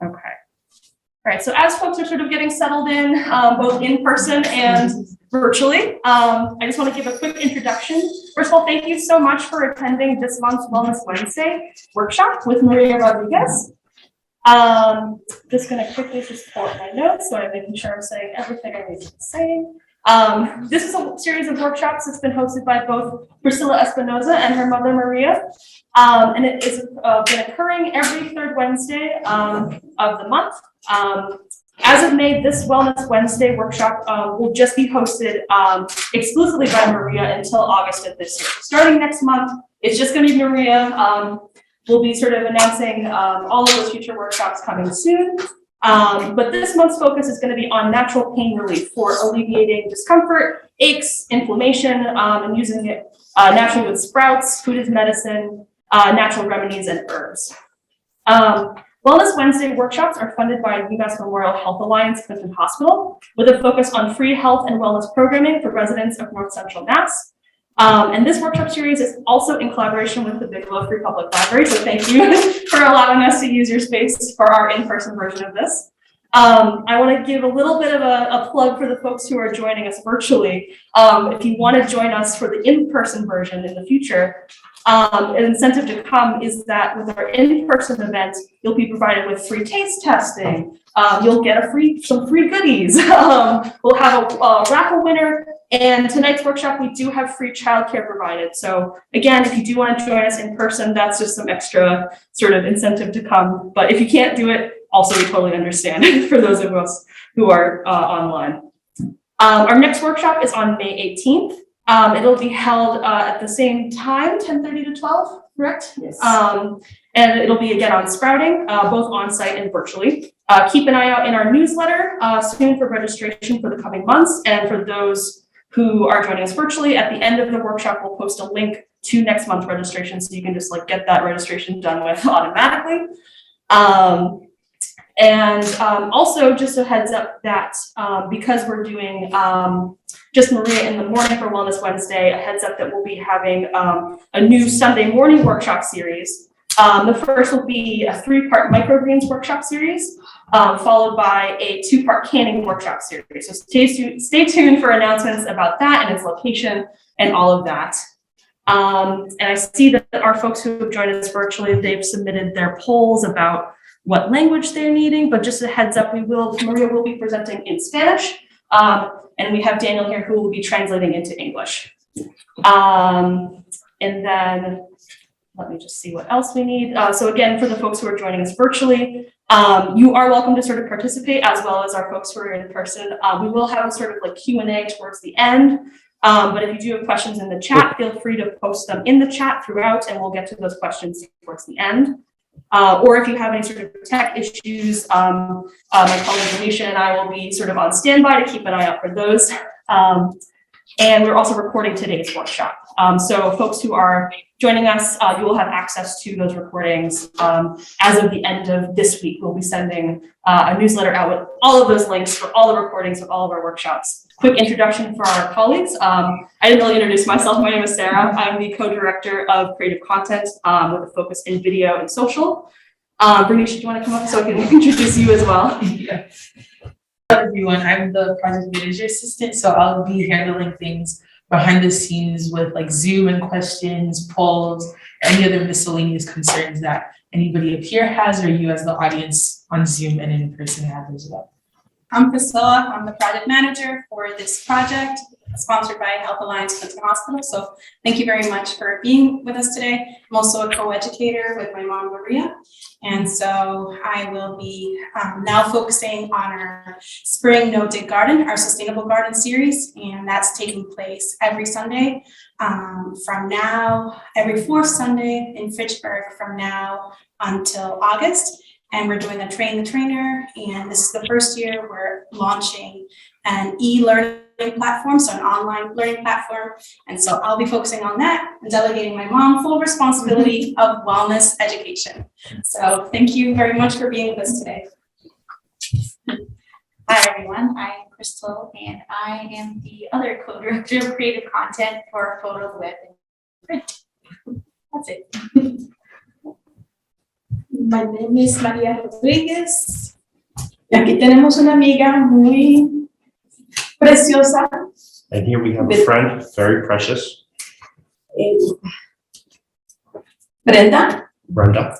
Okay. All right, so as folks are sort of getting settled in, both in person and virtually, I just want to give a quick introduction. First of all, thank you so much for attending this month's Wellness Wednesday workshop with Maria Rodriguez. Just going to quickly just pull up my notes so I'm making sure I'm saying everything I need to say. This is a series of workshops that's been hosted by both Priscilla Espinoza and her mother Maria. And it has been occurring every third Wednesday of the month. As of May, this Wellness Wednesday workshop will just be hosted exclusively by Maria until August of this year. Starting next month, it's just going to be Maria. We'll be sort of announcing all of those future workshops coming soon. But this month's focus is going to be on natural pain relief for alleviating discomfort, aches, inflammation, and using it naturally with sprouts, food as medicine, natural remedies, and herbs. Wellness Wednesday workshops are funded by UMass Memorial Health Alliance Clinton Hospital with a focus on free health and wellness programming for residents of North Central Mass. And this workshop series is also in collaboration with the Bigelow Free Public Library, so thank you for allowing us to use your space for our in-person version of this. I want to give a little bit of a plug for the folks who are joining us virtually. If you want to join us for the in-person version in the future, an incentive to come is that with our in-person event, you'll be provided with free taste testing. You'll get some free goodies. We'll have a raffle winner, and tonight's workshop we do have free childcare provided. So again, if you do want to join us in person, that's just some extra sort of incentive to come. But if you can't do it, also we totally understand for those of us who are online. Our next workshop is on May 18th. It'll be held at the same time, 10:30 to 12, correct? Yes. And it'll be again on sprouting, both on-site and virtually. Keep an eye out in our newsletter soon for registration for the coming months. And for those who are joining us virtually, at the end of the workshop, we'll post a link to next month's registration so you can just like get that registration done with automatically. Also just a heads up that because we're doing just Maria in the morning for Wellness Wednesday, a heads up that we'll be having a new Sunday morning workshop series. The first will be a 3-part microgreens workshop series, followed by a 2-part canning workshop series. So stay tuned for announcements about that and its location and all of that. And I see that our folks who have joined us virtually, they've submitted their polls about what language they're needing, but just a heads up, Maria will be presenting in Spanish, and we have Daniel here who will be translating into English. And then let me just see what else we need. So again, for the folks who are joining us virtually, you are welcome to sort of participate as well as our folks who are in person. We will have a sort of like Q&A towards the end. But if you do have questions in the chat, feel free to post them in the chat throughout, and we'll get to those questions towards the end. Or if you have any sort of tech issues, my colleague Alicia and I will be sort of on standby to keep an eye out for those. And we're also recording today's workshop. So folks who are joining us, you will have access to those recordings as of the end of this week. We'll be sending a newsletter out with all of those links for all the recordings of all of our workshops. Quick introduction for our colleagues. I didn't really introduce myself. My name is Sarah. I'm the co-director of creative content with a focus in video and social. Bernice, do you want to come up so I can introduce you as well? Yeah. Hello everyone, I'm the project manager assistant, so I'll be handling things behind the scenes with like Zoom and questions, polls, any other miscellaneous concerns that anybody up here has or you as the audience on Zoom and in person have as well. I'm Priscilla. I'm the project manager for this project, sponsored by Health Alliance Clinton Hospital. So thank you very much for being with us today. I'm also a co-educator with my mom, Maria. And so I will be now focusing on our Spring No Dig Garden, our Sustainable Garden series. And that's taking place every Sunday from now, every 4th Sunday in Fitchburg from now until August. And we're doing a train the trainer, and this is the first year we're launching an e-learning platform, so an online learning platform. And so I'll be focusing on that and delegating my mom full responsibility of wellness education. So thank you very much for being with us today. Hi everyone, I'm Crystal, and I am the other co-director of creative content for photo, web, and print. That's it. My name is María Rodríguez. Y aquí tenemos una amiga muy preciosa, And here we have a friend, very precious, Brenda, Brenda,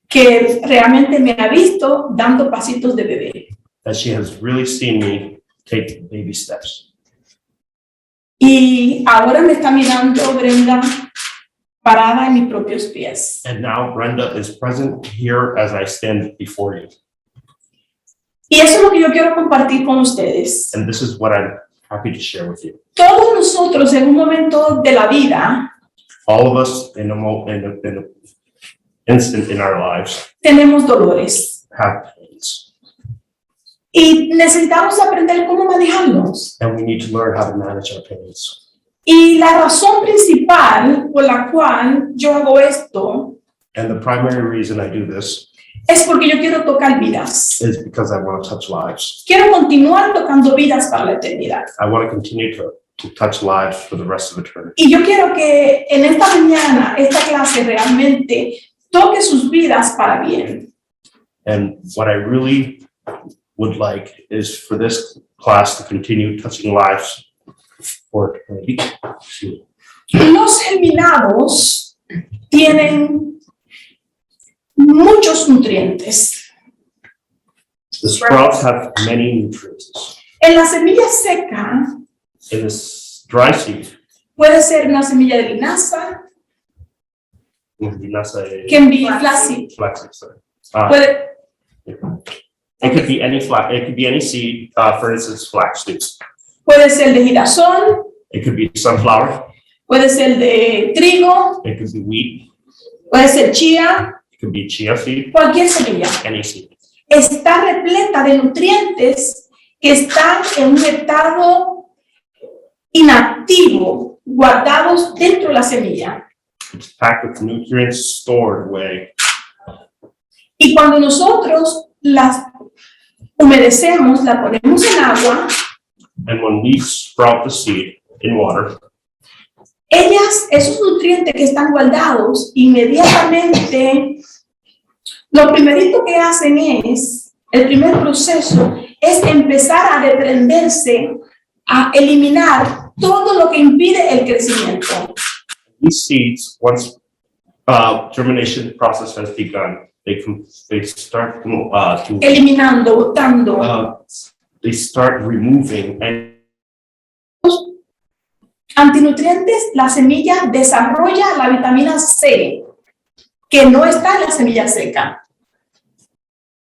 que realmente me ha visto dando pasitos de bebé. that she has really seen me take baby steps. Y ahora me está mirando Brenda parada en mis propios pies. And now Brenda is present here as I stand before you. Y eso es lo que yo quiero compartir con ustedes. And this is what I'm happy to share with you. Todos nosotros en un momento de la vida All of us in an instant in our lives tenemos dolores have pains, y necesitamos aprender cómo manejarlos. and we need to learn how to manage our pains. Y la razón principal por la cual yo hago esto And the primary reason I do this es porque yo quiero tocar vidas. is because I want to touch lives. Quiero continuar tocando vidas para la eternidad. I want to continue to touch lives for the rest of eternity. Y yo quiero que en esta mañana, esta clase realmente toque sus vidas para bien. And what I really would like is for this class to continue touching lives for eternity. Los germinados tienen muchos nutrientes. The sprouts have many nutrients. En la semilla seca In this dry seed, puede ser una semilla de linaza, can be flaxseed. flaxseed, sorry. Puede, It could be any it could be any seed, for instance, flaxseed. puede ser de girasol, It could be sunflower, puede ser de trigo, it could be wheat, puede ser chía, it could be chia seed, cualquier semilla. any seed. Está repleta de nutrientes que están en un estado inactivo, guardados dentro de la semilla. It's packed with nutrients stored away. Y cuando nosotros las humedecemos, la ponemos en agua, And when we sprout the seed in water, esos nutrientes que están guardados, inmediatamente, lo primerito que hacen el primer proceso es empezar a desprenderse, a eliminar todo lo que impide el crecimiento. these seeds, once germination process has begun, they start to Eliminando, botando. they start removing and Antinutrientes, la semilla desarrolla la vitamina C, que no está en la semilla seca.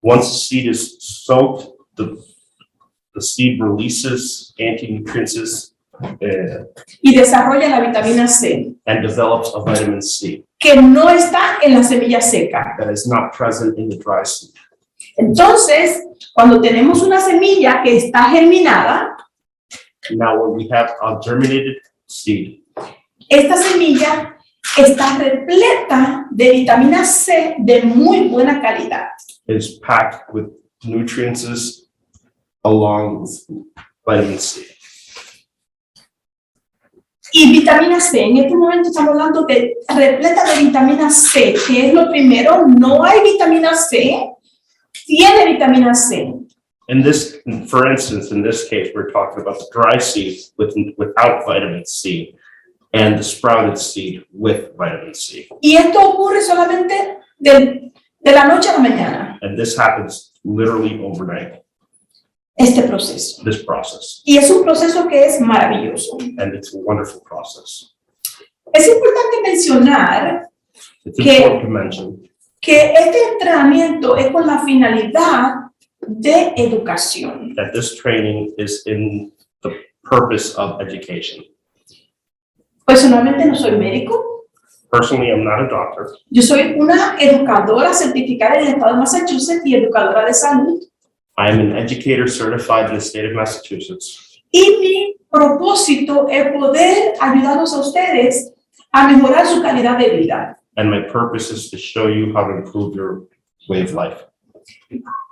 once the seed is soaked, the seed releases anti-nutrients Y desarrolla la vitamina C, and develops a vitamin C que no está en la semilla seca. that is not present in the dry seed. Entonces, cuando tenemos una semilla que está germinada, Now, when we have a germinated seed, esta semilla está repleta de vitamina C de muy buena calidad. it is packed with nutrients along with vitamin C. Y vitamina C, en este momento estamos hablando de repleta de vitamina C, que es lo primero, no hay vitamina C, tiene vitamina C. In this, for instance, in this case, we're talking about the dry seed without vitamin C and the sprouted seed with vitamin C. Y esto ocurre solamente de la noche a la mañana, And this happens literally overnight, este proceso. this process. Y es un proceso que es maravilloso. And it's a wonderful process. Es importante mencionar It's Okay. important to mention que este entrenamiento es con la finalidad de educación. that this training is in the purpose of education. Personalmente no soy médico, Personally, I'm not a doctor. yo soy una educadora certificada en el estado de Massachusetts y educadora de salud. I am an educator certified in the state of Massachusetts. Y mi propósito es poder ayudarlos a ustedes a mejorar su calidad de vida, And my purpose is to show you how to improve your way of life.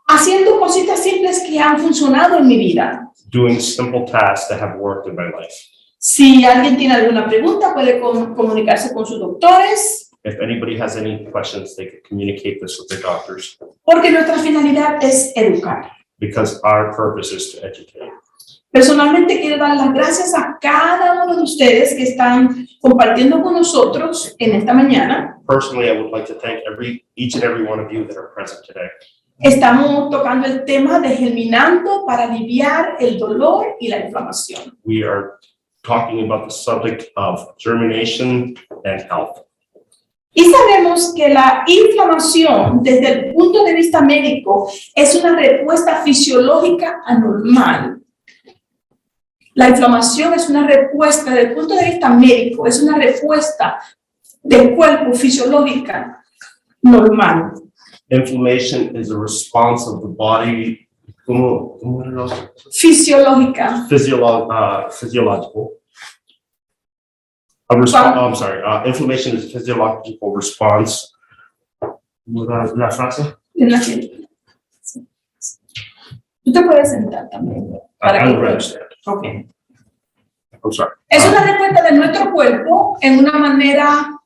haciendo cositas simples que han funcionado en mi vida. Doing simple tasks that have worked in my life. Si alguien tiene alguna pregunta, puede comunicarse con sus doctores. If anybody has any questions, they could communicate this with their doctors porque nuestra finalidad es educar. because our purpose is to educate. Personalmente quiero dar las gracias a cada uno de ustedes que están compartiendo con nosotros en esta mañana. Personally, I would like to thank each and every one of you that are present today. Estamos tocando el tema de germinando para aliviar el dolor y la inflamación. We are talking about the subject of germination and health. Y sabemos que la inflamación, desde el punto de vista médico, es una respuesta fisiológica anormal. La inflamación es una respuesta, desde el punto de vista médico, es una respuesta del cuerpo fisiológica normal. Inflammation is a response of the body, Fisiológica. physiological. Inflammation is a physiological response. La frase? En la que tú te puedes sentar también. I don't understand. Okay. I'm sorry. Es una respuesta de nuestro cuerpo en una manera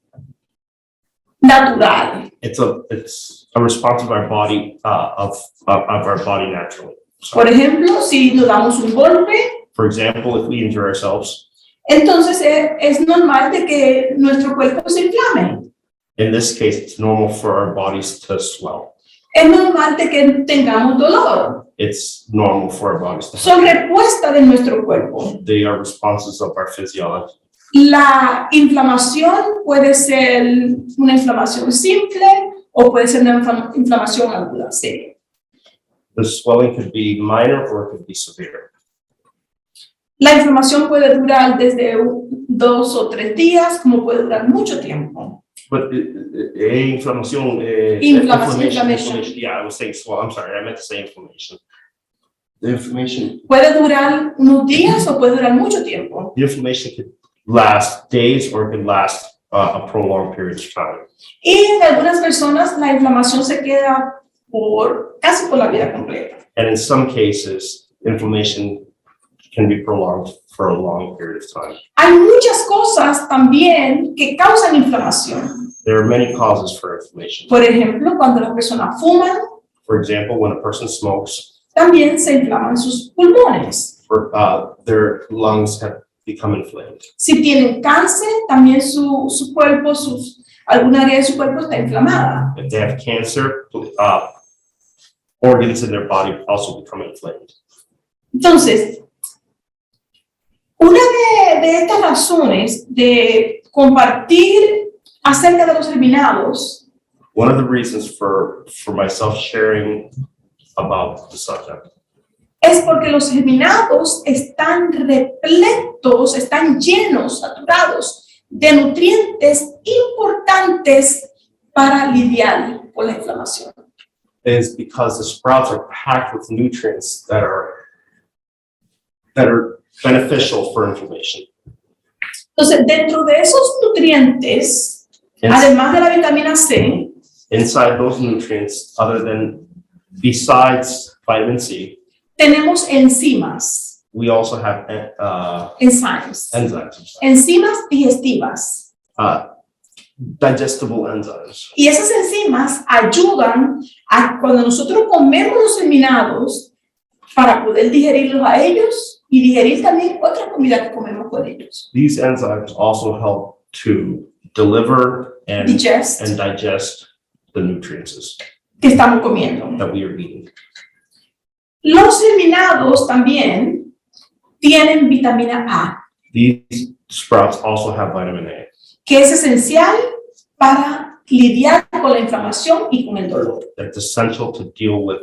natural. It's a response of our body, of our body naturally. Por ejemplo, si nos damos un golpe, For example, if we injure ourselves, entonces es normal de que nuestro cuerpo se inflame. in this case, it's normal for our bodies to swell. Es normal de que tengamos dolor. It's normal for our bodies to Son respuestas de nuestro cuerpo. They are responses of our physiology. La inflamación puede ser una inflamación simple o puede ser una inflamación aguda, seria. The swelling could be minor or it could be severe. La inflamación puede durar desde 2 o 3 días, como puede durar mucho tiempo. But inflammation. Inflammation. Yeah, I was saying swell. I'm sorry, I meant to say inflammation. The inflammation Puede durar unos días o puede durar mucho tiempo. could last days or it could last a prolonged period of time. Y en algunas personas la inflamación se queda casi por la vida completa. And in some cases, inflammation can be prolonged for a long period of time. Hay muchas cosas también que causan inflamación. There are many causes for inflammation. Por ejemplo, cuando las personas fuman, For example, when a person smokes, también se inflaman sus pulmones. their lungs have become inflamed. Si tienen cáncer, también su cuerpo, alguna área de su cuerpo está inflamada. If they have cancer, organs in their body also become inflamed. Entonces, una de estas razones de compartir acerca de los germinados One of the reasons for myself sharing about the subject es porque los germinados están repletos, están llenos, saturados de nutrientes importantes para lidiar con la inflamación. is because the sprouts are packed with nutrients that are beneficial for inflammation. Entonces, dentro de esos nutrientes, además de la vitamina C, Inside those nutrients, besides vitamin C, tenemos enzimas, we also have enzymes, enzymes, enzimas digestivas. digestible enzymes. Y esas enzimas ayudan a cuando nosotros comemos los germinados para poder digerirlos a ellos y digerir también otra comida que comemos con ellos. These enzymes also help to deliver and Digest digest the nutrients que estamos comiendo. that we are eating. Los germinados también tienen vitamina A, These sprouts also have vitamin A, que es esencial para lidiar con la inflamación y con el dolor. that's essential to deal with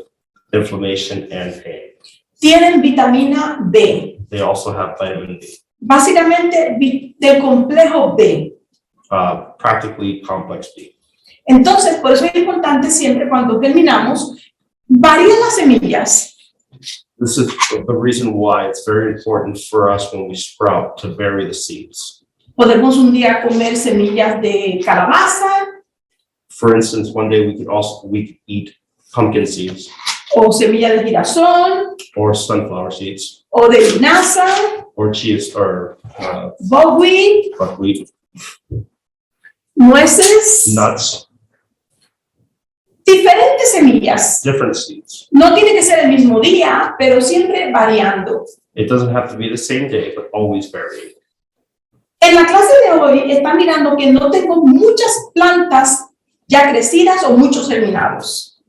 inflammation and pain. Tienen vitamina B, They also have vitamin B, básicamente del complejo B. practically complex B. Entonces, por eso es importante siempre cuando germinamos, variar las semillas. This is the reason why it's very important for us when we sprout to vary the seeds. Podemos un día comer semillas de calabaza For instance, one day we could eat pumpkin seeds o semillas de girasol or sunflower seeds o de linaza, or chia or buckwheat. buckwheat. nueces, nuts, diferentes semillas. different seeds. No tiene que ser el mismo día, pero siempre variando. It doesn't have to be the same day, but always varying. En la clase de hoy están mirando que no tengo muchas plantas ya crecidas o muchos germinados.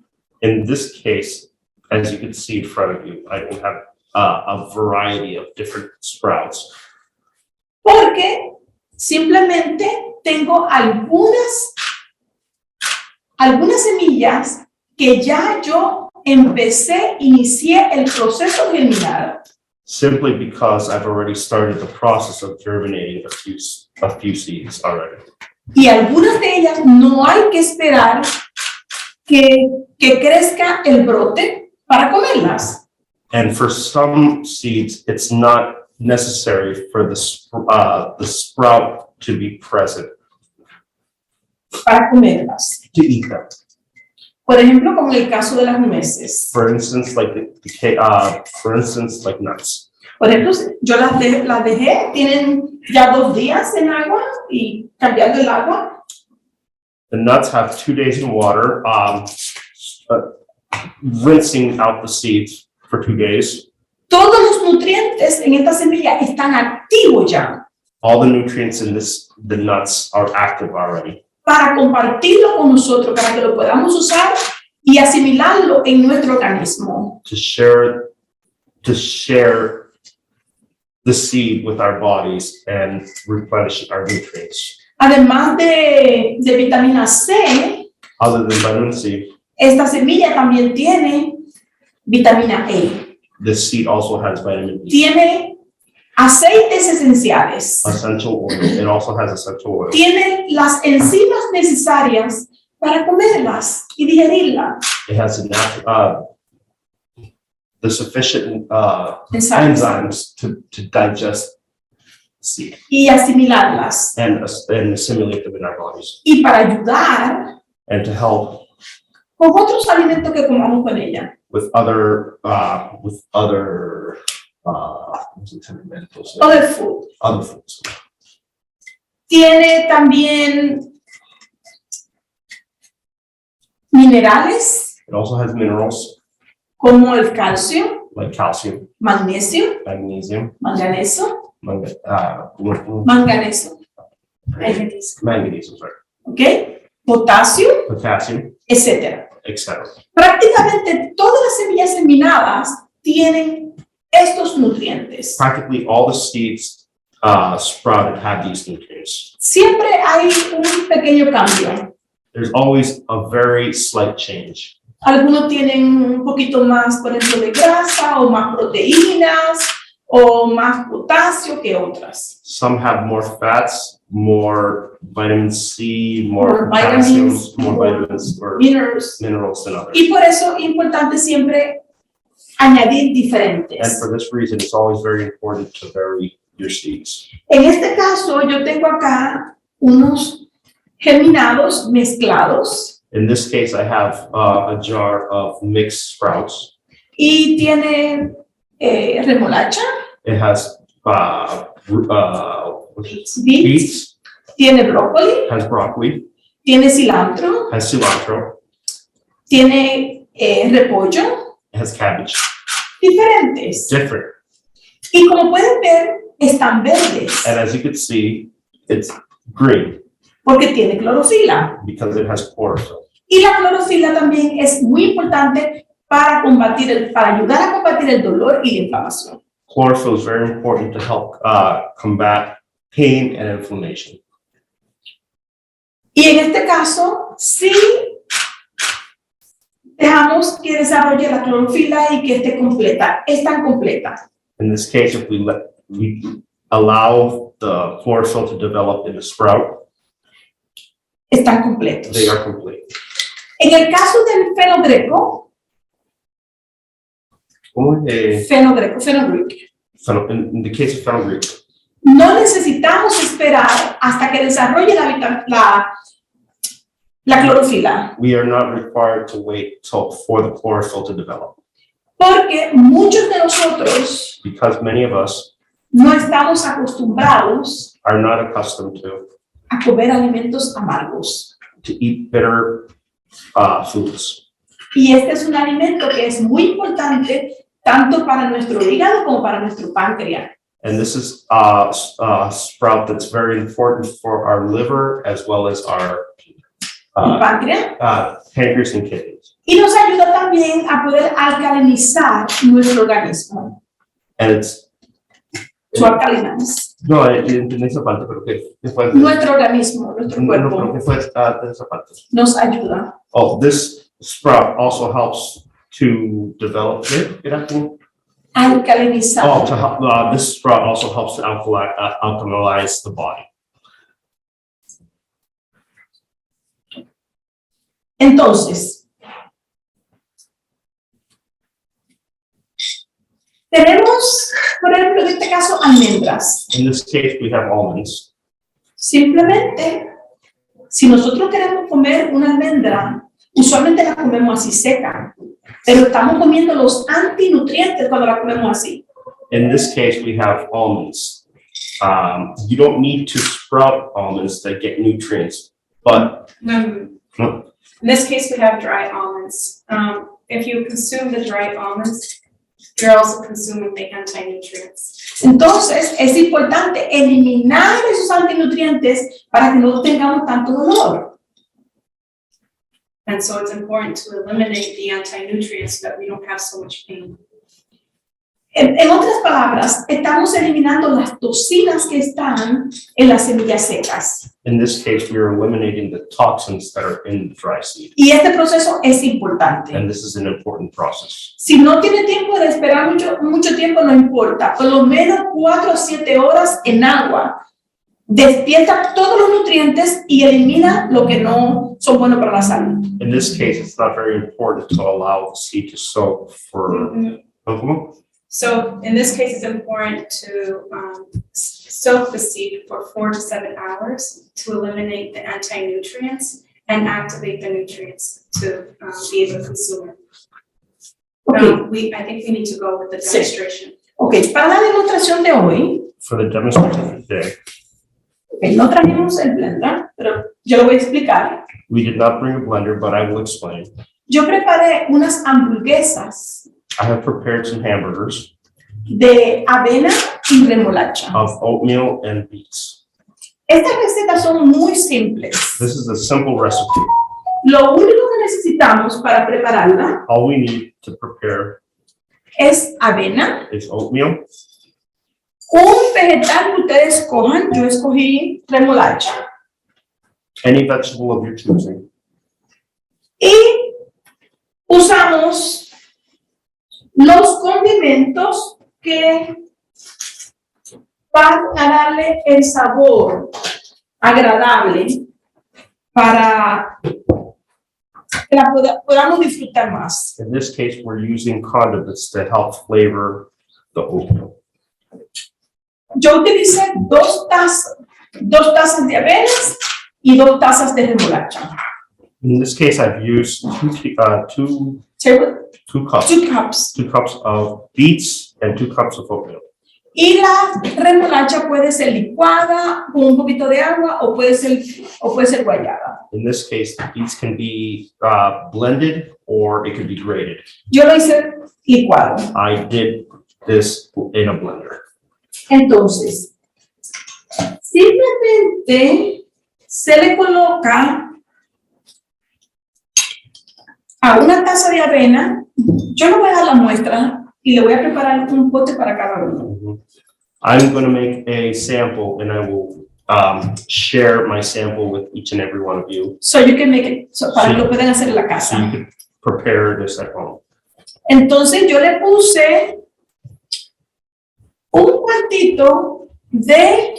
In this case, as you can see in front of you, I don't have a variety of different sprouts Porque simplemente tengo algunas semillas que ya yo inicié el proceso de germinar. simply because I've already started the process of germinating a few seeds already. Y algunas de ellas no hay que esperar que crezca el brote para comerlas. And for some seeds, it's not necessary for the sprout to be present Para comerlas. to eat them. Por ejemplo, como en el caso de las nueces. For instance, like nuts. Por ejemplo, yo las dejé, tienen ya 2 días en agua y cambiando el agua. The nuts have 2 days in water, rinsing out the seeds for 2 days. Todos los nutrientes en esta semilla están activos ya All the nutrients in the nuts are active already para compartirlo con nosotros, para que lo podamos usar y asimilarlo en nuestro organismo. to share the seed with our bodies and replenish our nutrients. Además de vitamina C, Other than vitamin C, esta semilla también tiene vitamina E. the seed also has vitamin E. Tiene aceites esenciales. Essential oil. It also has essential oil. Tiene las enzimas necesarias para comerlas y digerirlas. It has the sufficient Enzimas. enzymes to digest seed Y asimilarlas. and assimilate them in our bodies Y para ayudar and to help con otros alimentos que comamos con ella. with other Other food. other foods. Tiene también minerales It also has minerals como el calcio, like calcium, magnesio, magnesium, manganeso, manganese, sorry, ¿ok? Potasio, potassium, etcétera. etc. Prácticamente todas las semillas germinadas tienen estos nutrientes. Practically all the seeds sprouted have these nutrients. Siempre hay un pequeño cambio. There's always a very slight change. Algunos tienen un poquito más, por ejemplo, de grasa o más proteínas o más potasio que otras. Some have more fats, more vitamin C, more More potassium, vitamins, more more vitamins or Minerals. minerals than others. Y por eso es importante siempre añadir And diferentes. for this reason, it's always very important to vary your seeds. En este caso, yo tengo acá unos germinados mezclados In this case, I have a jar of mixed sprouts. y tiene remolacha, It has beets, beets, tiene brócoli, has broccoli, tiene cilantro, has cilantro, tiene repollo, it has cabbage. diferentes. Different. Y como pueden ver, están verdes And as you can see, it's green porque tiene clorofila. because it has chlorophyll. Y la clorofila también es muy importante para ayudar a combatir el dolor y la inflamación. Chlorophyll is very important to help combat pain and inflammation. Y en este caso, sí dejamos que desarrolle la clorofila y que esté completa. Es tan completa. In this case, if we allow the chlorophyll to develop in the sprout, Están completos. they are complete. En el caso del fenogreco, In the case of fenugreek, no necesitamos esperar hasta que desarrolle la clorofila, we are not required to wait for the chlorophyll to develop porque muchos de nosotros because many of us no estamos acostumbrados are not accustomed to a comer alimentos amargos. to eat bitter foods. Y este es un alimento que es muy importante tanto para nuestro hígado como para nuestro páncreas. And this is a sprout that's very important for our liver as well as our El páncreas. pancreas and kidneys. Y nos ayuda también a poder alcalinizar nuestro organismo. And it's To alcalinize. no, en esa parte, pero ¿qué fue? Nuestro organismo, nuestro No, pero cuerpo ¿qué fue de esa parte? nos ayuda. Oh, this sprout also helps to develop it. Alcalinizar. Oh, to help, this sprout also helps to alkalize the body. Entonces, tenemos, por ejemplo, en este caso, almendras. In this case, we have almonds. Simplemente, si nosotros queremos comer una almendra, usualmente la comemos así seca, pero estamos comiendo los antinutrientes cuando la comemos así. In this case, we have almonds. You don't need to sprout almonds that get nutrients, but No. No. In this case, we have dry almonds. If you consume the dry almonds, you're also consuming the anti-nutrients. Entonces, es importante eliminar esos antinutrientes para que no tengamos tanto dolor. And so it's important to eliminate the anti-nutrients so that we don't have so much pain. En otras palabras, estamos eliminando las toxinas que están en las semillas secas. in this case, we are eliminating the toxins that are in the dry seed. Y este proceso es importante. And this is an important process. Si no tiene tiempo de esperar mucho tiempo, no importa. Por lo menos 4 a 7 horas en agua. Despierta todos los nutrientes y elimina lo que no son buenos para la salud. In this case, it's not very important to allow the seed to soak for. So in this case, it's important to soak the seed for 4 to 7 hours to eliminate the anti-nutrients and activate the nutrients to be able to consume it. Okay. I think we need to go with the demonstration. Ok, para la demostración de hoy, For the demonstration today, okay, no trajimos el blender, pero yo lo voy a explicar. we did not bring a blender, but I will explain. Yo preparé unas hamburguesas I have prepared some hamburgers de avena y remolacha. of oatmeal and beets. Estas recetas son muy simples. This is a simple recipe. Lo único que necesitamos para prepararla All we need to prepare es avena, is oatmeal, un vegetal que ustedes escojan. Yo escogí remolacha any vegetable of your choosing, y usamos los condimentos que van a darle el sabor agradable para que la podamos disfrutar más. in this case, we're using condiments that help flavor the oatmeal. Yo utilicé 2 tazas de avenas y 2 tazas de remolacha. In this case, I've used two cups 2 cups. 2 cups of beets and 2 cups of oatmeal. Y la remolacha puede ser licuada con un poquito de agua o puede ser guayaba. In this case, the beets can be blended or it could be grated. Yo lo hice licuado. I did this in a blender. Entonces, simplemente se le coloca a una taza de avena. Yo le voy a dar la muestra y le voy a preparar un pote para cada uno. I'm going to make a sample and I will share my sample with each and every one of you So you can make it, para que lo puedan hacer en la so you casa. can prepare this at home. Entonces yo le puse un cuartito de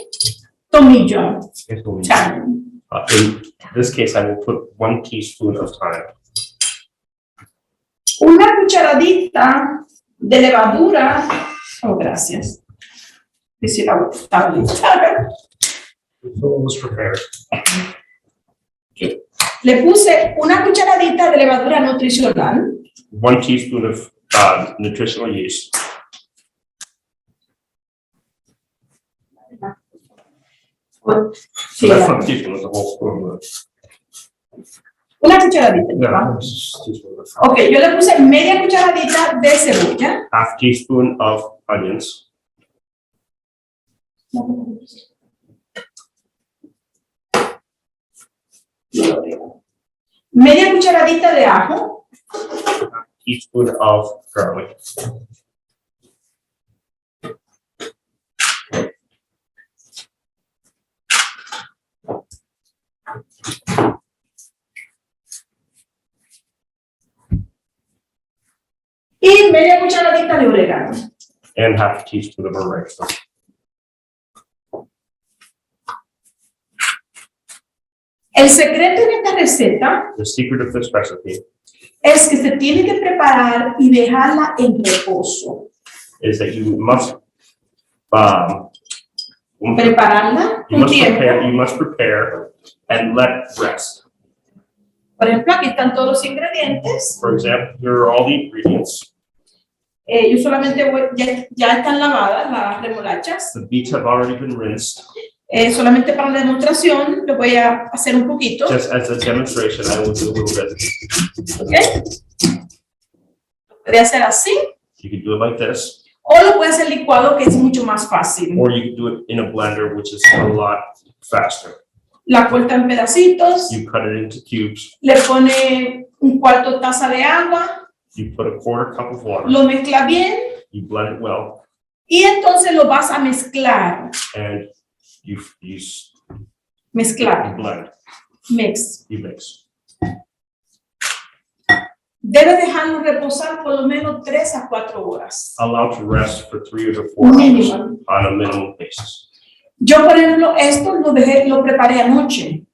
tomillo. Thyme. In this case, I will put 1 teaspoon of thyme, Una cucharadita de levadura. Oh, gracias. Quisiera estabilizar. It's almost prepared. Le puse una cucharadita de levadura nutricional. 1 teaspoon of nutritional yeast, So that's not a teaspoon, it's a whole spoon. Una cucharadita. Yeah, ¿verdad? it's a teaspoon. Ok, yo le puse media cucharadita de cebolla. Half teaspoon of onions. Media cucharadita de ajo. Teaspoon of garlic. Y media cucharadita de orégano. And half a teaspoon of oregano. El secreto en esta receta The secret of this recipe es que se tiene que preparar y dejarla en reposo. is that you must Prepararla you un must tiempo. prepare and let rest. Por ejemplo, aquí están todos los ingredientes. For example, here are all the ingredients. Yo solamente ya están lavadas las remolachas. The beets have already been rinsed. Solamente para la demostración lo voy a hacer un poquito. Just as a demonstration, I will do a little bit. ¿Ok? Puede hacer así You can do it like this, o lo puede hacer licuado, que es mucho más fácil. or you can do it in a blender, which is a lot faster. La corta en pedacitos, You cut it into cubes. le pone un cuarto taza de agua, You put a quarter cup of water. lo mezcla bien You blend it well, y entonces lo vas a mezclar. and you Mezclar, blend. mix. You mix. Debe dejarlo reposar por lo menos 3 a 4 horas. Allow to rest for 3 to 4 hours Mínimo. on a minimum basis. Yo, por ejemplo, esto lo preparé anoche.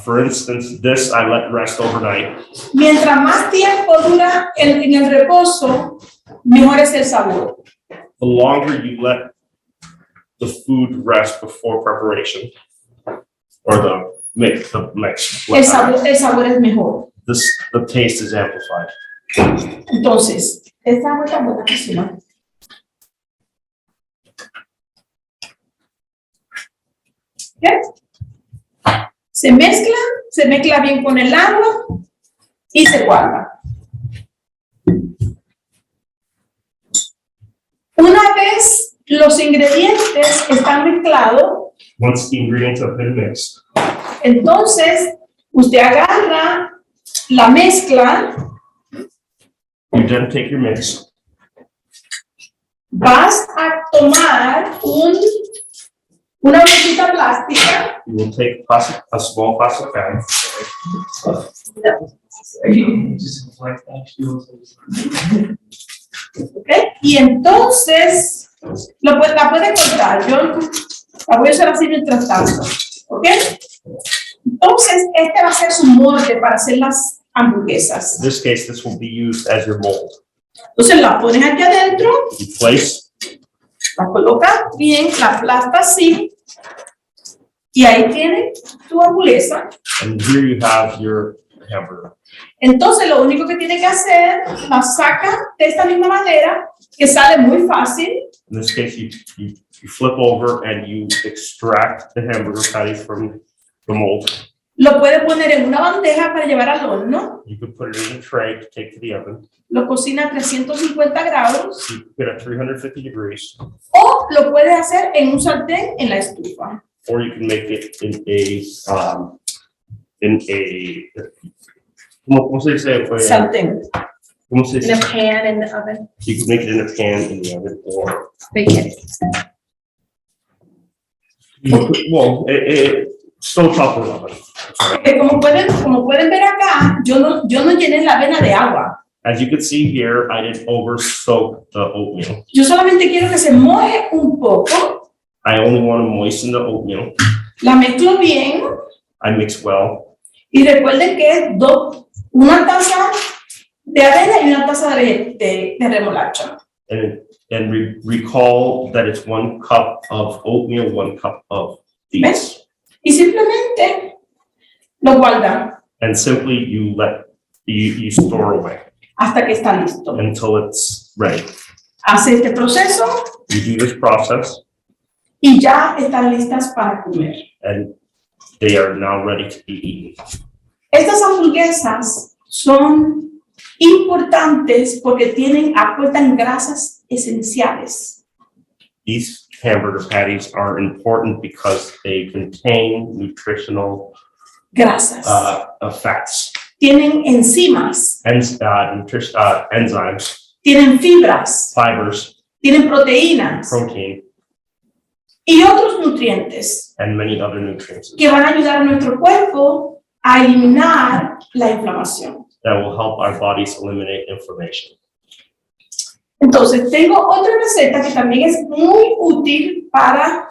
For instance, this I let rest overnight. Mientras más tiempo dura en el reposo, mejor es el sabor. The longer you let the food rest before preparation, or the mix. El sabor es mejor. The taste is amplified. Entonces, esta agua está buenísima. ¿Ok? Se mezcla bien con el agua y se guarda. Una vez los ingredientes están mezclados, Once the ingredients have been mixed, entonces usted agarra la mezcla, you then take your mix. vas a tomar una bolsita plástica. You will take a small plastic bag. ¿Okay? Y entonces la puede cortar. Yo la voy a usar así mientras tanto. ¿Ok? Entonces, este va a ser su molde para hacer las hamburguesas. In this case, this will be used as your mold. Entonces la pones aquí adentro, You place, la colocas bien, la aplastas así. Y ahí tiene tu hamburguesa. and here you have your hamburger. Entonces, lo único que tiene que hacer, la saca de esta misma manera, que sale muy fácil. In this case, you flip over and you extract the hamburger patty from the mold. Lo puede poner en una bandeja para llevar al horno. You can put it in a tray to take to the oven. Lo cocina a 350 grados. You cook it at 350 degrees, O lo puede hacer en un sartén en la estufa. or you can make it ¿cómo se dice? Sartén. ¿Cómo se dice? pan in the oven. You can make it in a pan in the oven, or, Bake it. well, stovetop or oven. Porque como pueden ver acá, yo no llené la avena de agua. As you can see here, I didn't over soak the oatmeal. Yo solamente quiero que se moje un poco. I only want to moisten the oatmeal. La mezclo bien. I mix well. Y recuerden que es una taza de avena y una taza de remolacha. And recall that it's 1 cup of oatmeal, 1 cup of beets. Y simplemente lo guardan And simply you store away hasta que está listo. until it's ready. Hace este proceso You do this process, y ya están listas para comer. and they are now ready to be eaten. Estas hamburguesas son importantes porque aportan grasas esenciales. These hamburger patties are important because they contain nutritional Grasas. fats, Tienen enzimas, enzymes, tienen fibras, fibers, tienen proteínas protein, y otros nutrientes and many other nutrients que van a ayudar a nuestro cuerpo a eliminar la inflamación. that will help our bodies eliminate inflammation. Entonces, tengo otra receta que también es muy útil para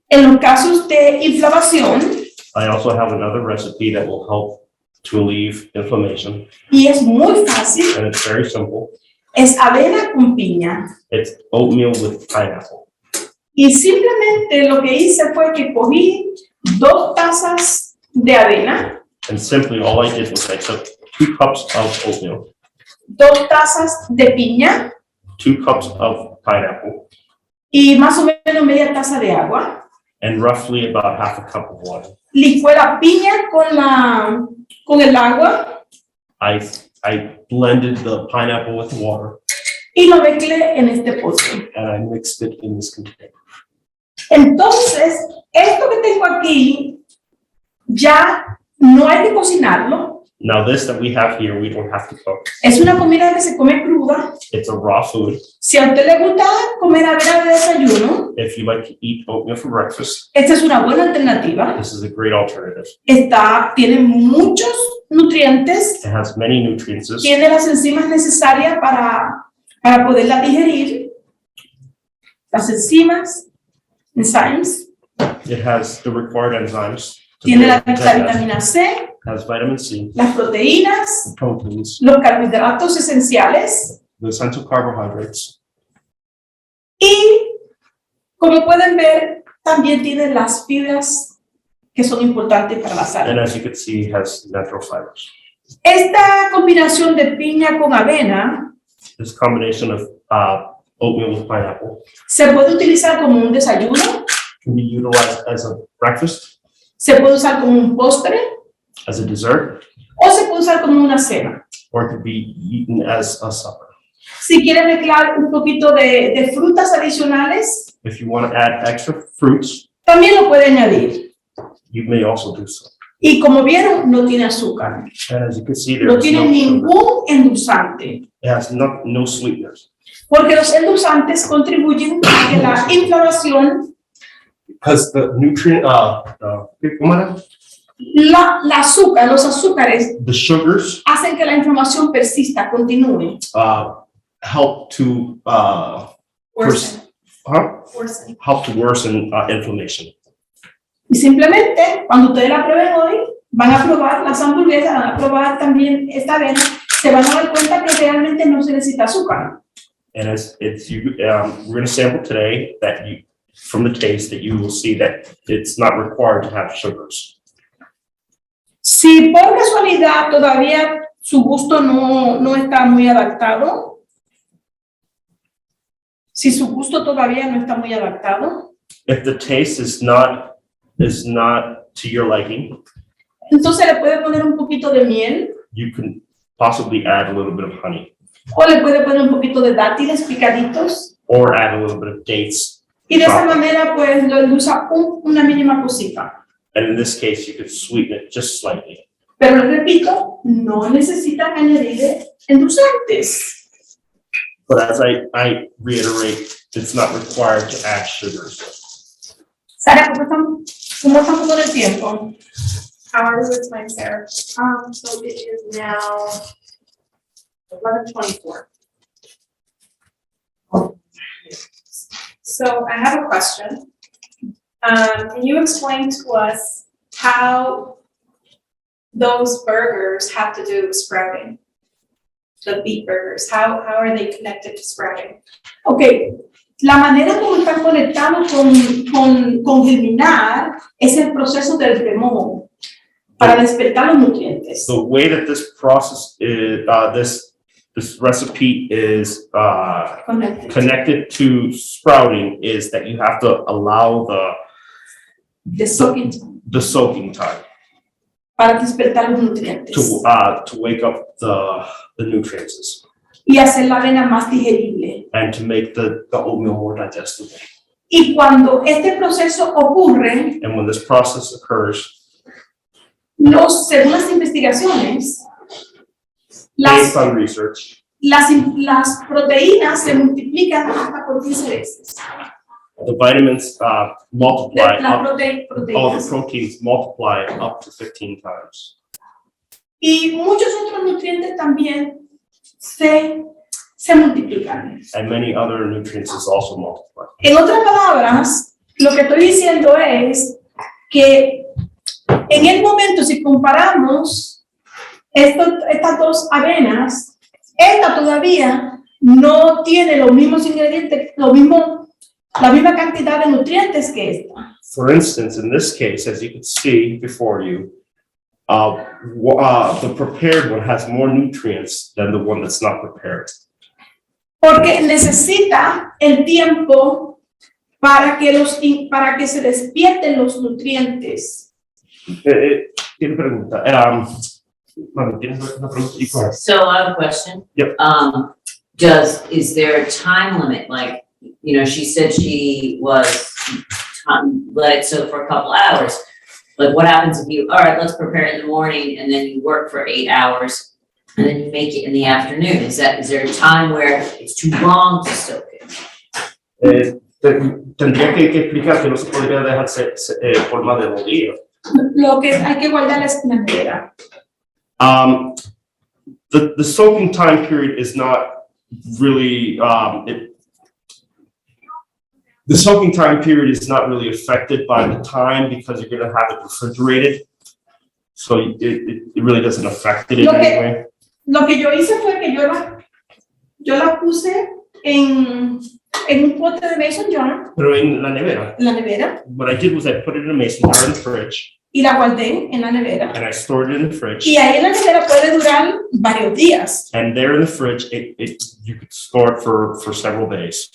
en los casos de inflamación I also have another recipe that will help to relieve inflammation, y es muy fácil. and it's very simple. Es avena con piña. It's oatmeal with pineapple. Y simplemente lo que hice fue que cogí 2 tazas de avena, And simply all I did was I took 2 cups of oatmeal, 2 tazas de piña 2 cups of pineapple, y más o menos media taza de agua. and roughly about half a cup of water. Licué la piña con el agua I blended the pineapple with water y lo mezclé en este pote. and I mixed it in this container. Entonces, esto que tengo aquí ya no hay que cocinarlo. Now this that we have here, we don't have to cook. Es una comida que se come cruda. It's a raw food. Si a usted le gusta comer avena de desayuno, If you like to eat oatmeal for breakfast, esta es una buena alternativa. this is a great alternative. Tiene muchos nutrientes, It has many nutrients. tiene las enzimas necesarias para poderla digerir. Las enzimas, It has the required enzymes. To tiene la digest. vitamina C, Has vitamin C, las proteínas, proteins, los carbohidratos esenciales the essential carbohydrates, y, como pueden ver, también tiene las fibras que son importantes para la salud. and as you can see, it has natural fibers. Esta combinación de piña con avena This combination of oatmeal with pineapple se puede utilizar como un desayuno, can be utilized as a breakfast, se puede usar como un postre as a dessert, o se puede usar como una cena. or it could be eaten as a supper. Si quieren mezclar un poquito de frutas adicionales, If you want to add extra fruits, también lo puede añadir. you may also do so. Y como vieron, no tiene azúcar, And as you can see, there no is tiene no sugar. ningún endulzante, It has no sweeteners. porque los endulzantes contribuyen a que la inflamación, Because the nutrient, los azúcares the sugars hacen que la inflamación persista, continúe. help to Worsen. Worsen. help to worsen inflammation. Y simplemente, cuando ustedes la prueben hoy, van a probar las hamburguesas, van a probar también esta avena, se van a dar cuenta que realmente no se necesita azúcar. And we're going to sample today that from the taste that you will see that it's not required to have sugars. Si por casualidad todavía su gusto no está muy adaptado, si su gusto todavía no está muy adaptado, If the taste is not to your liking, entonces le puede poner un poquito de miel you can possibly add a little bit of honey o le puede poner un poquito de dátiles picaditos or add a little bit of dates. y de esa manera pues lo endulza una mínima cosita. And in this case, you could sweeten it just slightly. Pero les repito, no necesitan añadirle endulzantes. But as I reiterate, it's not required to add sugars. Sara, ¿cómo estamos con el tiempo? How is the time, Sarah? So it is now 11:24. So I have a question. Can you explain to us how those burgers have to do with sprouting? The beet burgers, how are they connected to sprouting? Ok, la manera como están conectados con germinar es el proceso del remojo para despertar los nutrientes. The way that this process is, this this recipe is Connected. connected to sprouting is that you have to allow The soaking the soaking time para despertar los nutrientes to wake up the nutrients y hacer la avena más digerible. and to make the oatmeal more digestible. Y cuando este proceso ocurre, And when this process occurs, según las investigaciones, based on research, las proteínas se multiplican hasta por 15 veces. the vitamins multiply Las up, all the proteínas. proteins multiply up to 15 times. Y muchos otros nutrientes también se multiplican. And many other nutrients is also multiply. En otras palabras, lo que estoy diciendo es que en el momento, si comparamos estas dos avenas, esta todavía no tiene los mismos ingredientes, la misma cantidad de nutrientes que esta. For instance, in this case, as you can see before you, the prepared one has more nutrients than the one that's not prepared. Porque necesita el tiempo para que se despierten los nutrientes. Tiene pregunta. Mami, ¿tienes una pregunta? Y cuál? So I have a question. Yep. Is there a time limit? Like, you know, she said she was let it soak for a couple hours. Like, what happens if you, all right, let's prepare it in the morning and then you work for 8 hours and then you make it in the afternoon? Is there a time where it's too long to soak it? Tendría que explicar que no se podría dejarse por más de 2 días. Lo que hay que guardar es la nevera. The soaking time period is not really, the soaking time period is not really affected by the time because you're going to have it refrigerated. So it really doesn't affect it in any way. Lo que yo hice fue que yo la puse en un pote de mason jar, Pero en la nevera, en la nevera, what I did was I put it in a mason jar in the fridge y la guardé en la nevera. and I stored it in the fridge. Y ahí en la nevera puede durar varios días And there in the fridge, you could store it for several days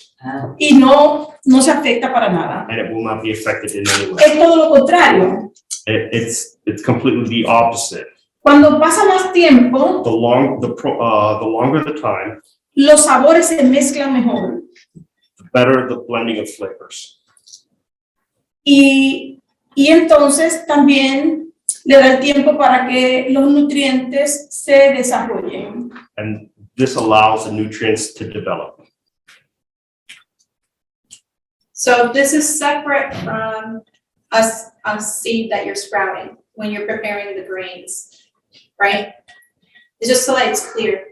y no se afecta para nada. and it will not be affected in any way. Es todo lo contrario. It's completely the opposite. Cuando pasa más tiempo, The longer the time, los sabores se mezclan mejor. the better the blending of flavors. Y entonces también le da el tiempo para que los nutrientes se desarrollen. And this allows the nutrients to develop. So this is separate from a seed that you're sprouting when you're preparing the grains, right? It's just so that it's clear,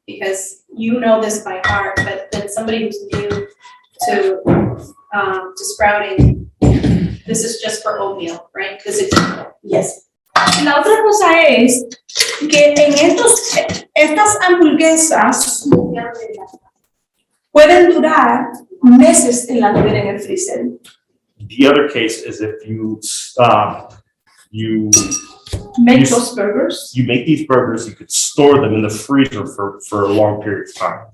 because you know this by heart, but then somebody who's new to sprouting, this is just for oatmeal, right? Because it's Yes. La otra cosa es que en estas hamburguesas pueden durar meses en la nevera, en el freezer. The other case is if you Make Yes. those burgers make these burgers, you could store them in the freezer for a long period of time,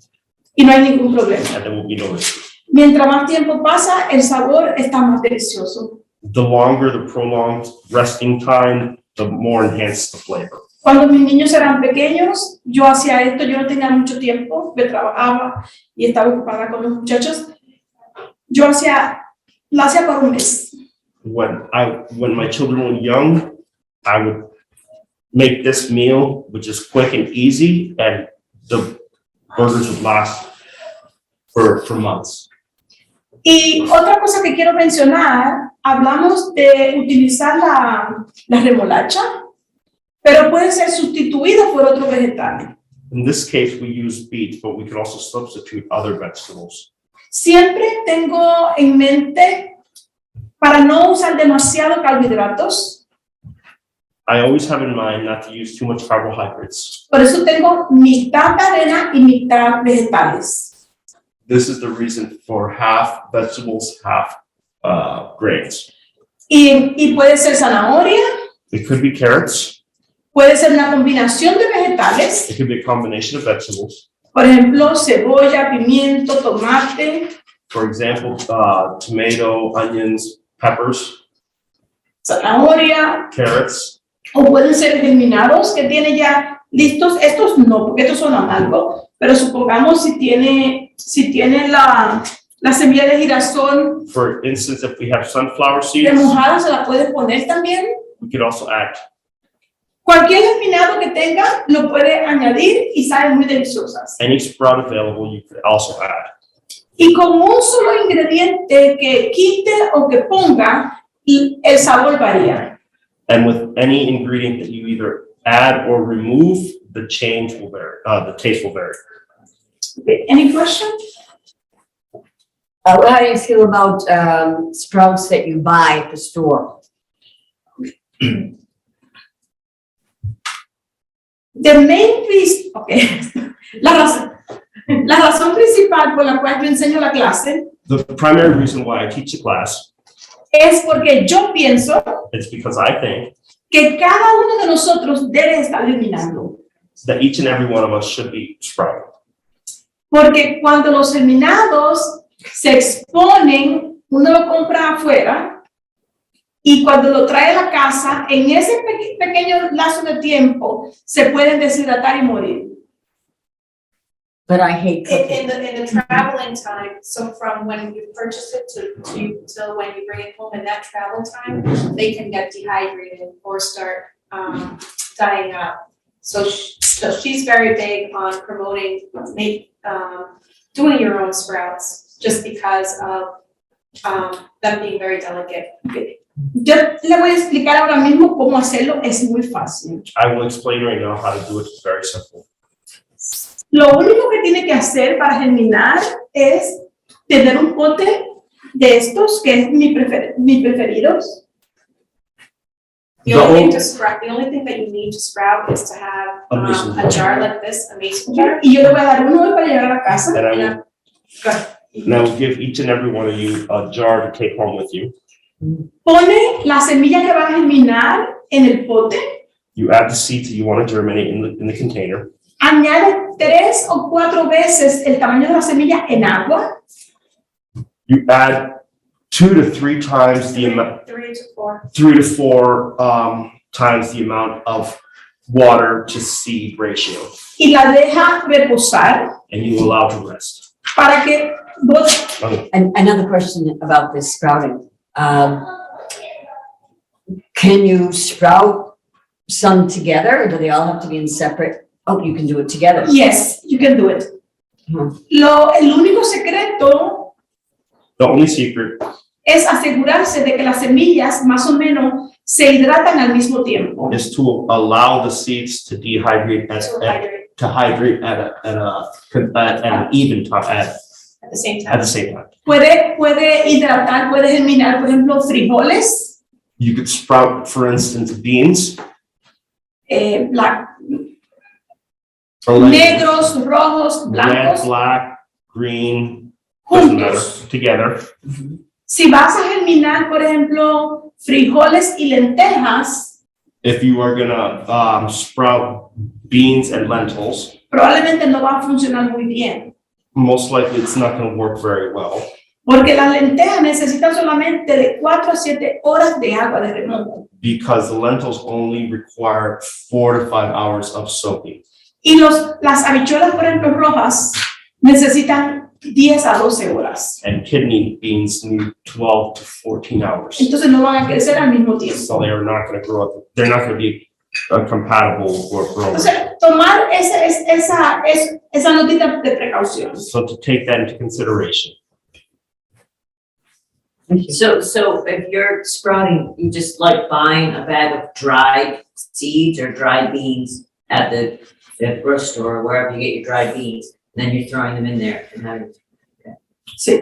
y no hay ningún problema. and there will be no issue. Mientras más tiempo pasa, el sabor está más delicioso. The longer the prolonged resting time, the more enhanced the flavor. Cuando mis niños eran pequeños, yo hacía esto, yo no tenía mucho tiempo, me trabajaba y estaba ocupada con los muchachos. Lo hacía por un mes. When my children were young, I would make this meal, which is quick and easy, and the burgers would last for months. Y otra cosa que quiero mencionar, hablamos de utilizar la remolacha, pero puede ser sustituido por otro vegetal. In this case, we use beets, but we could also substitute other vegetables. Siempre tengo en mente, para no usar demasiado carbohidratos, I always have in mind not to use too much carbohydrates. por eso tengo mitad de avena y mitad vegetales. This is the reason for half vegetables, half grains. Y puede ser zanahoria, It could be carrots, Puede ser una combinación de vegetales, It could be a combination of vegetables. por ejemplo, cebolla, pimiento, tomate, For example, tomato, onions, peppers, zanahoria, carrots. o pueden ser germinados que tiene ya listos. Estos no, porque estos son amargos, pero supongamos si tiene la semilla de girasol For instance, if we have sunflower seeds, remojada, se la puede poner también. we could also add. Cualquier germinado que tenga lo puede añadir y saben muy deliciosas. Any sprout available, you could also add. Y con un solo ingrediente que quite o que ponga, el sabor varía. And with any ingredient that you either add or remove, the change will vary, the taste will vary. Okay, any questions? How do you feel about sprouts that you buy at the store? The main reason, okay, la razón principal por la cual yo enseño la clase The primary reason why I teach the class es porque yo pienso is because I think que cada uno de nosotros debe estar germinando. that each and every one of us should be sprouting. Porque cuando los germinados se exponen, uno lo compra afuera y cuando lo trae a la casa, en ese pequeño lazo de tiempo, se pueden deshidratar y morir. But I hate cooking. In the traveling time, so from when you purchase it to when you bring it home, in that travel time, they can get dehydrated or start dying out. So she's very big on promoting doing your own sprouts, just because of them being very delicate. Yo le voy a explicar ahora mismo cómo hacerlo, es muy fácil. I will explain right now how to do it. It's very simple. Lo único que tiene que hacer para germinar es tener un pote de estos, que es mis preferidos. The only thing that you need to sprout is to have A mason a jar like this, a mason jar. Y yo le voy a dar uno hoy para llevar a la casa. And I will give each and every one of you a jar to take home with you. Pone la semilla que va a germinar en el pote, You add the seeds that you want to germinate in the container. añade 3 o 4 veces el tamaño de la semilla en agua. You add 2 to 3 times the amount, 3 to 4. 3 to 4 times the amount of water to seed ratio, Y la deja reposar and you allow to rest. para que bote. And another question about this sprouting. Can you sprout some together, or do they all have to be in separate? Oh, you can do it together. Yes, you can do it. El único secreto The only secret es asegurarse de que las semillas más o menos se hidratan al mismo tiempo. is to allow the seeds to dehydrate at an even time, At the same at time. the same time. Puede hidratar, puede germinar, por ejemplo, frijoles, You could sprout, for instance, beans or like negros, rojos, red, blancos, black, green, doesn't matter, juntos. together. Si vas a germinar, por ejemplo, frijoles y lentejas, If you are gonna sprout beans and lentils, probablemente no va a funcionar muy bien. most likely it's not gonna work very well. Porque las lentejas necesitan solamente de 4 a 7 horas de agua de remojo. Because the lentils only require 4 to 5 hours of soaking. Y las habichuelas, por ejemplo, rojas, necesitan 10 a 12 horas. And kidney beans need 12 to 14 hours. Entonces no van a crecer al mismo tiempo. So they are not gonna grow up, they're not gonna be compatible or grow. Entonces, tomar esa notita de precaución. So to take that into consideration. So if you're sprouting, you just like buying a bag of dried seeds or dried beans at the grocery store or wherever you get your dried beans, then you're throwing them in there and having. Sí.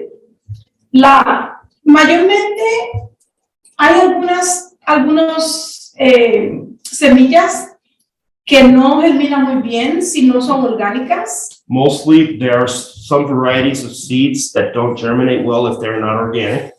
Mayormente hay algunos semillas que no germinan muy bien si no son orgánicas. Mostly, there are some varieties of seeds that don't germinate well if they're not organic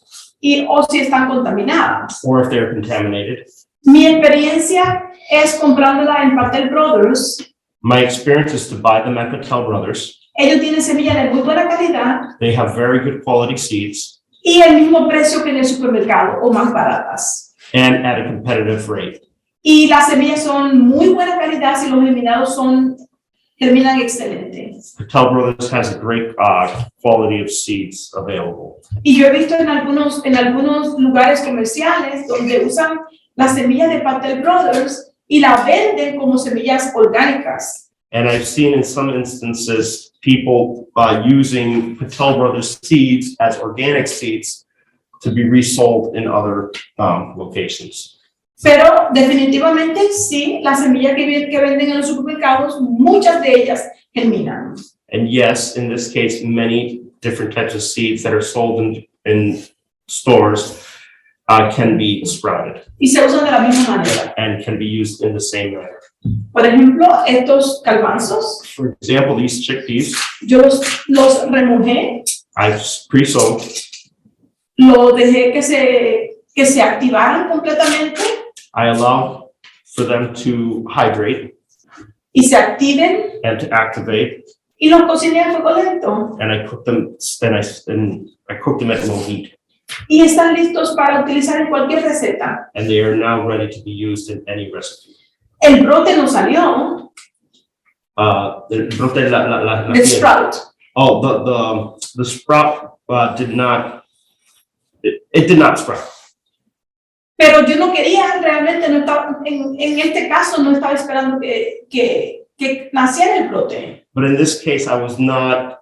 O si están contaminadas. or if they're contaminated. Mi experiencia es comprándola en Patel Brothers. My experience is to buy them at Patel Brothers. Ellos tienen semillas de muy buena calidad They have very good quality seeds y el mismo precio que en el supermercado o más baratas. and at a competitive rate. Y las semillas son muy buena calidad y los germinados germinan excelente. Patel Brothers has a great quality of seeds available. Y yo he visto en algunos lugares comerciales donde usan las semillas de Patel Brothers y las venden como semillas orgánicas. And I've seen in some instances people using Patel Brothers seeds as organic seeds to be resold in other locations. Pero definitivamente sí, las semillas que venden en los supermercados, muchas de ellas germinan. And yes, in this case, many different types of seeds that are sold in stores can be sprouted Y se usan de la misma manera. and can be used in the same manner. Por ejemplo, estos garbanzos, For example, these chickpeas, yo los remojé, I've pre-sowed, los dejé que se activaran completamente I allow for them to hydrate y se activen and to activate, y los cociné a fuego lento. and I cook them, and I cook them at low heat. Y están listos para utilizar en cualquier receta. And they are now ready to be used in any recipe. El brote no salió, The el sprout. Oh, the sprout did not, it did not sprout. Pero yo no quería, realmente no estaba, en este caso no estaba esperando que naciera el brote. But in this case, I was not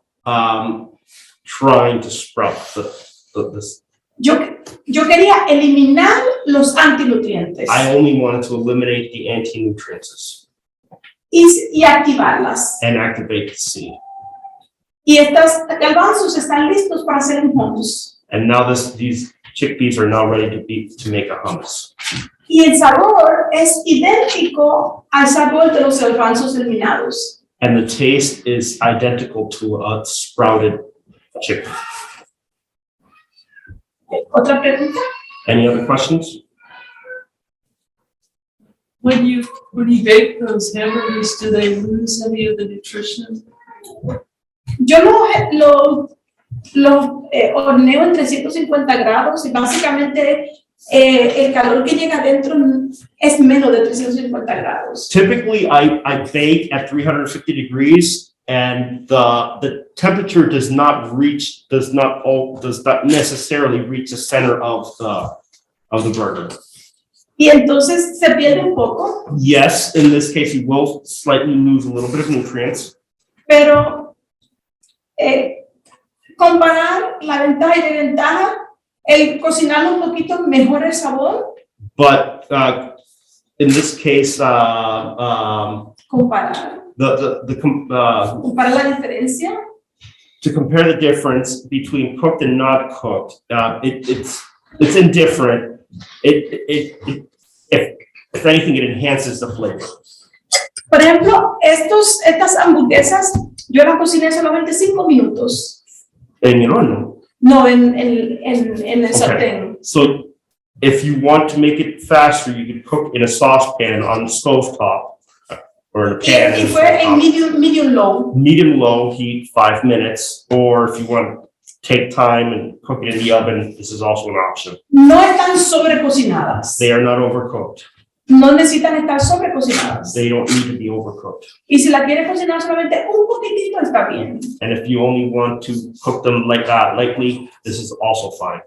trying to sprout this. Yo quería eliminar los antinutrientes I only wanted to eliminate the anti-nutrients y activarlas. and activate the seed. Y estos garbanzos están listos para hacer un hummus. And now these chickpeas are now ready to make a hummus. Y el sabor es idéntico al sabor de los garbanzos germinados. And the taste is identical to a sprouted chickpea. ¿Otra pregunta? Any other questions? When you bake those hamburgers, do they lose any of the nutrition? Yo los horneo en 350 grados y básicamente el calor que llega adentro es menos de 350 grados. Typically, I bake at 350 degrees, and the temperature does not necessarily reach the center of the burger. Y entonces se pierde un poco, Yes, in this case, you will slightly lose a little bit of nutrients, pero comparar la ventaja y desventaja, el cocinarlo un poquito mejora el sabor, but in this case, comparar la diferencia. to compare the difference between cooked and not cooked, it's indifferent. If anything, it enhances the flavor. Por ejemplo, estas hamburguesas, yo las cociné solamente 5 minutos. En el horno. No, en el sartén. So if you want to make it faster, you can cook in a saucepan on the stove top or in a pan. Y fue en medium low. Medium low heat, 5 minutes, or if you want to take time and cook it in the oven, this is also an option. No están sobrecocinadas. They are not overcooked. No necesitan estar sobrecocinadas. They don't need to be overcooked. Y si la quieres cocinar solamente un poquitito, está bien. And if you only want to cook them like lightly, this is also fine.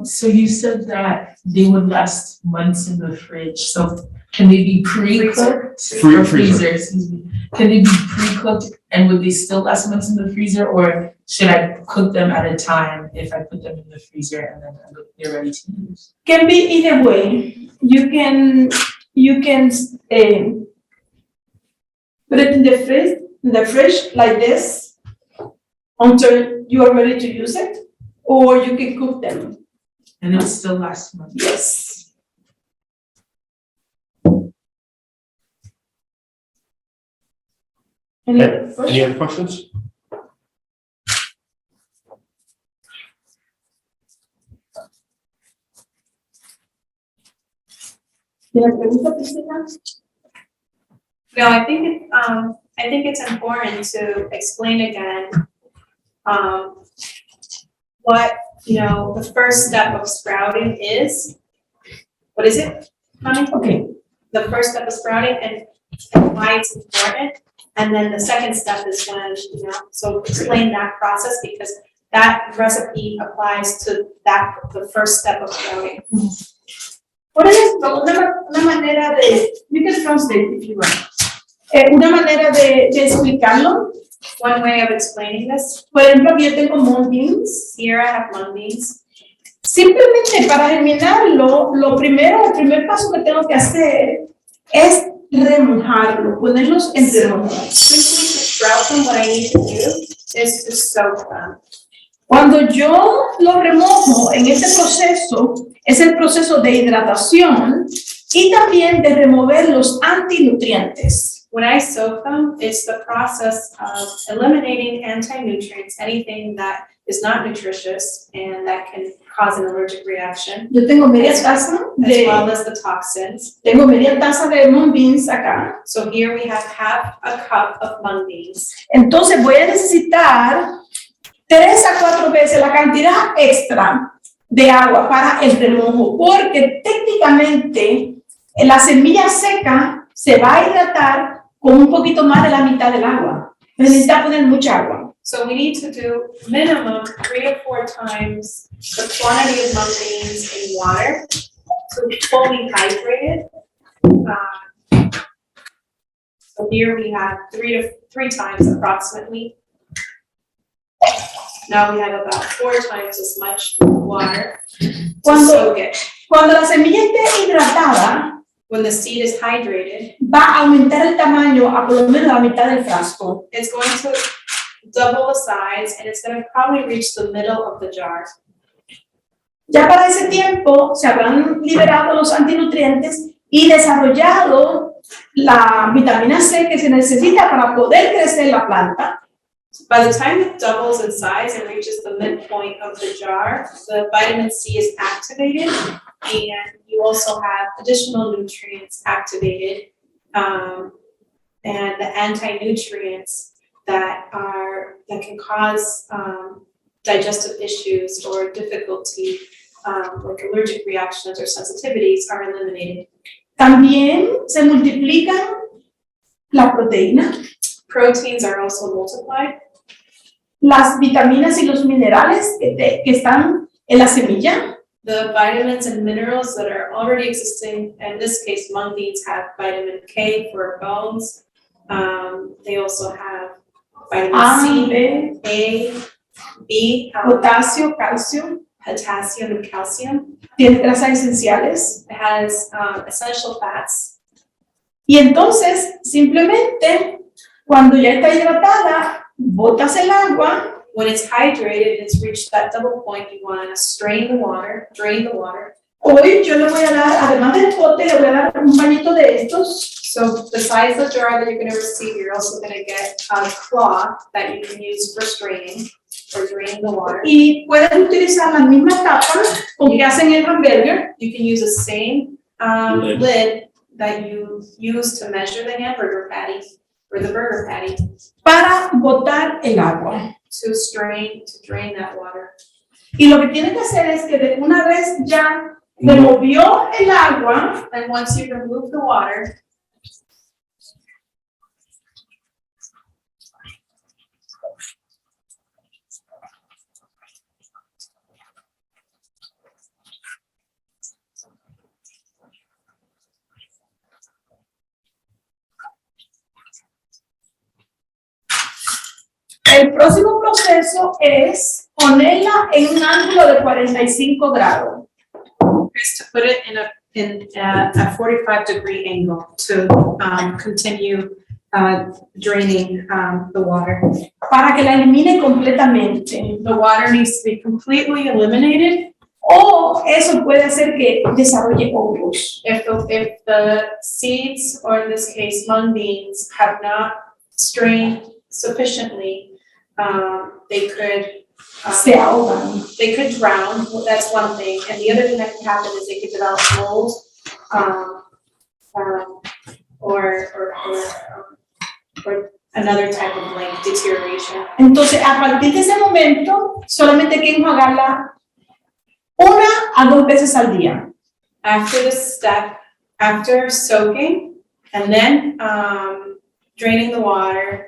So you said that they would last months in the fridge, so can they be pre-cooked? Freezer. Or freezer, excuse me. Can they be pre-cooked and would they still last months in the freezer, or should I cook them at a time if I put them in the freezer and then they're ready to use? Can be either way. You can put it in the fridge like this until you are ready to use it, or you can cook them. And it'll still last months? Yes. Any other Any questions? other questions? ¿Tiene pregunta, Priscila? No, I think it's important to explain again, what, the first step of sprouting is. What is it, honey? Okay. The first step of sprouting and why it's important. And then the second step is when, so explain that process because that recipe applies to the first step of sprouting. Por ejemplo, una manera de, you can translate if you want. Una manera de explicarlo, One way of explaining this, por ejemplo, aquí yo tengo mung beans. here I have mung beans. Simplemente para germinarlo, el primer paso que tengo que hacer es remojarlo, ponerlos en remojo. Simply to sprout them, what I need to do is to soak them. Cuando yo lo remojo en este proceso, es el proceso de hidratación y también de remover los antinutrientes. When I soak them, it's the process of eliminating anti-nutrients, anything that is not nutritious and that can cause an allergic reaction, Yo tengo media taza as well de, as the toxins. mung beans acá. So here we have half a cup of mung beans. Entonces voy a necesitar 3 a 4 veces la cantidad extra de agua para el remojo, porque técnicamente la semilla seca se va a hidratar con un poquito más de la mitad del agua. Necesita poner mucha agua. So we need to do minimum 3 to 4 times the quantity of mung beans in water to fully hydrate it. So here we have 3 times approximately. Now we have about 4 times as much water to soak it. Cuando la semilla esté hidratada, When the seed is hydrated, va a aumentar el tamaño a por lo menos la mitad del frasco. it's going to double the size and it's going to probably reach the middle of the jar. Ya para ese tiempo se habrán liberado los antinutrientes y desarrollado la vitamina C que se necesita para poder crecer la planta. By the time it doubles in size and reaches the midpoint of the jar, the vitamin C is activated and you also have additional nutrients activated, and the anti-nutrients that can cause digestive issues or difficulty, like allergic reactions or sensitivities are eliminated. También se multiplican la proteína, Proteins are also multiplied. las vitaminas y los minerales que están en la semilla. The vitamins and minerals that are already existing, in this case, mung beans have vitamin K for bones. They also have vitamin C, B, A, B, potasio, calcio, potassium and calcium. tiene grasas esenciales. It has essential fats. Y entonces, simplemente, cuando ya está hidratada, botas el agua. When it's hydrated, it's reached that double point, you want to strain the water, drain the water. Hoy yo le voy a dar, además del pote, le voy a dar un bañito de estos. So besides the jar that you're going to receive, you're also going to get a cloth that you can use for straining or drain the water. Y puedes utilizar las mismas tapas con que hacen el hamburger. You can use the same lid that you use to measure the hamburger patty or the burger patty Para botar el agua. to drain that water. Y lo que tiene que hacer es que de una vez ya removió el agua, And once you remove the water, el próximo proceso es ponerla en un ángulo de 45 grados. is to put it in a 45-degree angle to continue draining the water. Para que la elimine completamente. The water needs to be completely eliminated. O eso puede hacer que desarrolle hongos. if the seeds, or in this case, mung beans, have not strained sufficiently, they could Se ahogan. they could drown, that's one thing, and the other thing that could happen is they could develop mold, or another type of like deterioration. Entonces, a partir de ese momento, solamente queremos hacerla 1 a 2 veces al día. After this step, after soaking and then draining the water,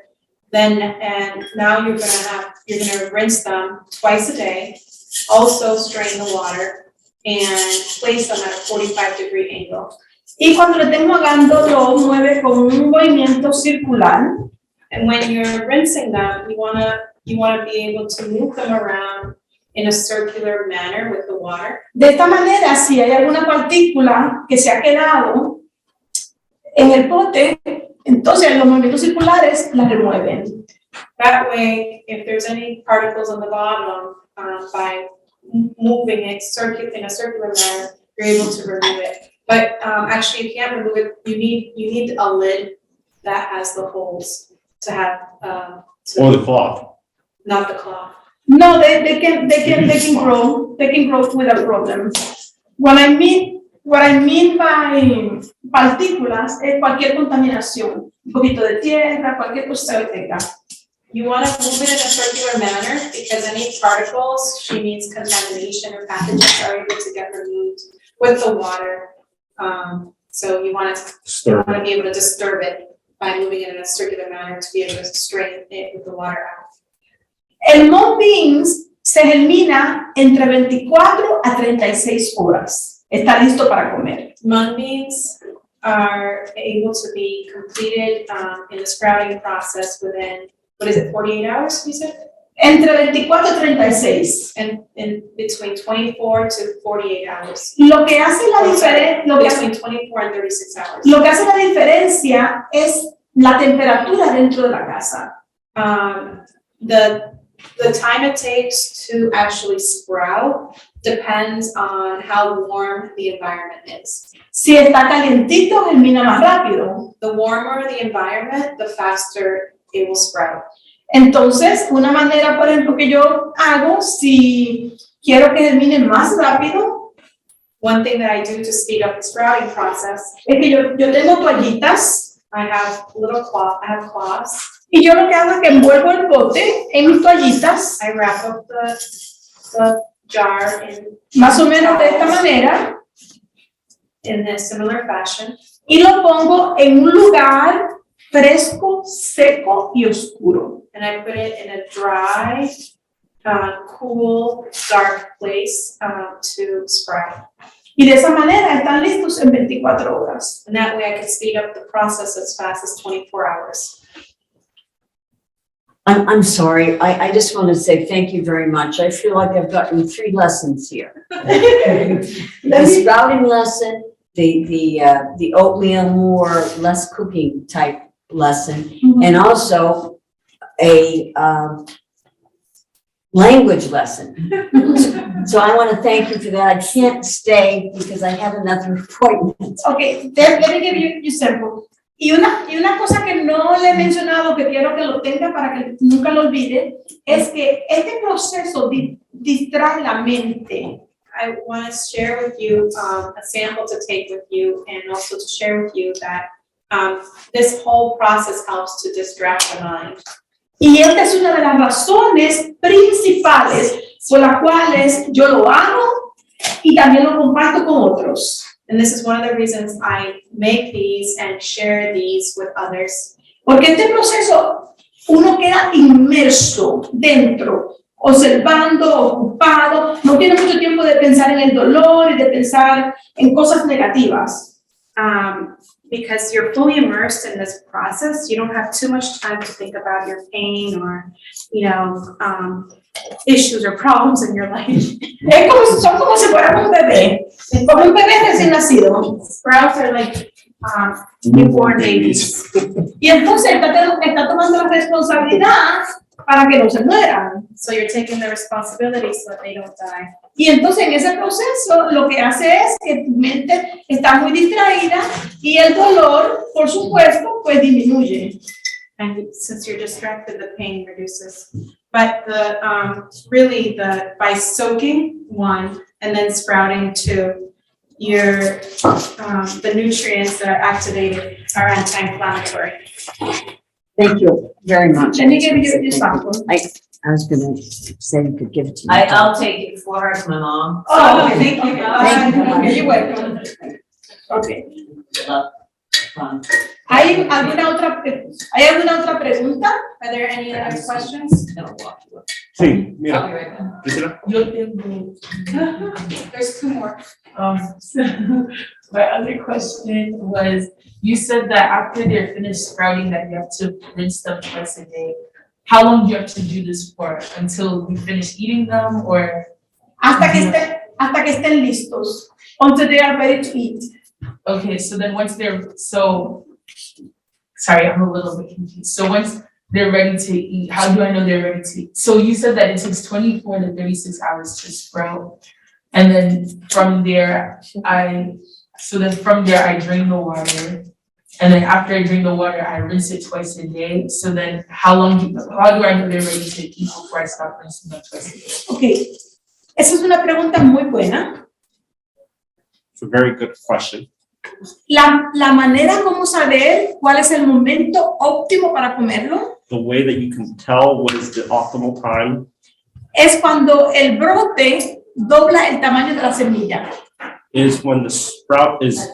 and now you're gonna rinse them twice a day. Also strain the water and place them at a 45-degree angle. Y cuando lo estemos hagando, lo mueve con un movimiento circular. And when you're rinsing them, you wanna be able to move them around in a circular manner with the water. De esta manera, si hay alguna partícula que se ha quedado en el pote, entonces los movimientos circulares la remueven. That way, if there's any particles on the bottom, by moving it in a circular manner, you're able to remove it. But actually, you can't remove it. You need a lid that has the holes to have Or the cloth. not the cloth. No, they can grow without problem. What I mean by partículas es cualquier contaminación, un poquito de tierra, cualquier cosa que tenga. You want to move it in a circular manner because any particles, she means contamination or pathogens are able to get removed with the water. So you want to be able to disturb it by moving it in a circular manner to be able to strain it with the water out. El mung beans se germina entre 24 a 36 horas. Está listo para comer. Mung beans are able to be completed in the sprouting process within, 48 hours, you said? Entre 24 y 36. And in between 24 to 48 hours. Lo que hace la diferencia, Between 24 and 36 hours. lo que hace la diferencia es la temperatura dentro de la casa. The time it takes to actually sprout depends on how warm the environment is. Si está calientito, germina más rápido. The warmer the environment, the faster it will sprout. Entonces, una manera, por ejemplo, que yo hago, si quiero que germine más rápido, One thing that I do to speed up the sprouting process, es que yo tengo toallitas I have cloths. y yo lo que hago es que envuelvo el bote en mis toallitas, I wrap up the jar más o menos de esta manera, in a similar fashion, y lo pongo en un lugar fresco, seco y oscuro. and I put it in a dry, cool, dark place to sprout. Y de esa manera están listos en 24 horas. And that way I can speed up the process as fast as 24 hours. I'm sorry, I just want to say thank you very much. I feel like I've gotten 3 lessons here. The sprouting lesson, the oatmeal more, less cooking type lesson, and also a language lesson. So I want to thank you for that. I can't stay because I have another appointment. Okay, let me give you sample. Y una cosa que no le he mencionado, que quiero que lo tenga para que nunca lo olvide, es que este proceso distrae la mente. I want to share with you a sample to take with you and also to share with you that this whole process helps to distract the mind. Y esta es una de las razones principales por las cuales yo lo hago y también lo comparto con otros. And this is one of the reasons I make these and share these with others. Porque este proceso uno queda inmerso dentro, observando, ocupado, no tiene mucho tiempo de pensar en el dolor y de pensar en cosas negativas. Because you're fully immersed in this process, you don't have too much time to think about your pain or, issues or problems in your life. Son como si fuera un bebé, como un bebé recién nacido. Sprouts are like newborn babies. Y entonces está tomando la responsabilidad para que no se mueran. So you're taking the responsibility so that they don't die. Y entonces en ese proceso lo que hace es que tu mente está muy distraída y el dolor, por supuesto, pues disminuye. And since you're distracted, the pain reduces. But by soaking, 1, and then sprouting, 2, the nutrients that are activated are anti-inflammatory. Thank you very much. Let me give you your sample. I was gonna say you could give it to me. I'll take it for her, it's my mom. Oh, thank you. Thank you. Okay, you're welcome. Okay. Fun. ¿Hay alguna otra pregunta? Are there any other questions? Sí, I'll mira, be right back. Priscila. Yo tengo, There's 2 more. so my other question was, you said that after they're finished sprouting, that you have to rinse them twice a day. How long do you have to do this for? Until we finish eating them, or? Hasta que estén listos. Until they are ready to eat. Okay, so then once sorry, I'm a little bit confused. So once they're ready to eat, how do I know they're ready to eat? So you said that it takes 24 to 36 hours to sprout. And then from there, I drain the water. And then after I drain the water, I rinse it twice a day. So then how do I know they're ready to eat before I stop rinsing them twice a day? Okay. Esa es una pregunta muy buena. It's a very good question. La manera como saber cuál es el momento óptimo para comerlo The way that you can tell what is the optimal time es cuando el brote dobla el tamaño de la semilla. is when the sprout is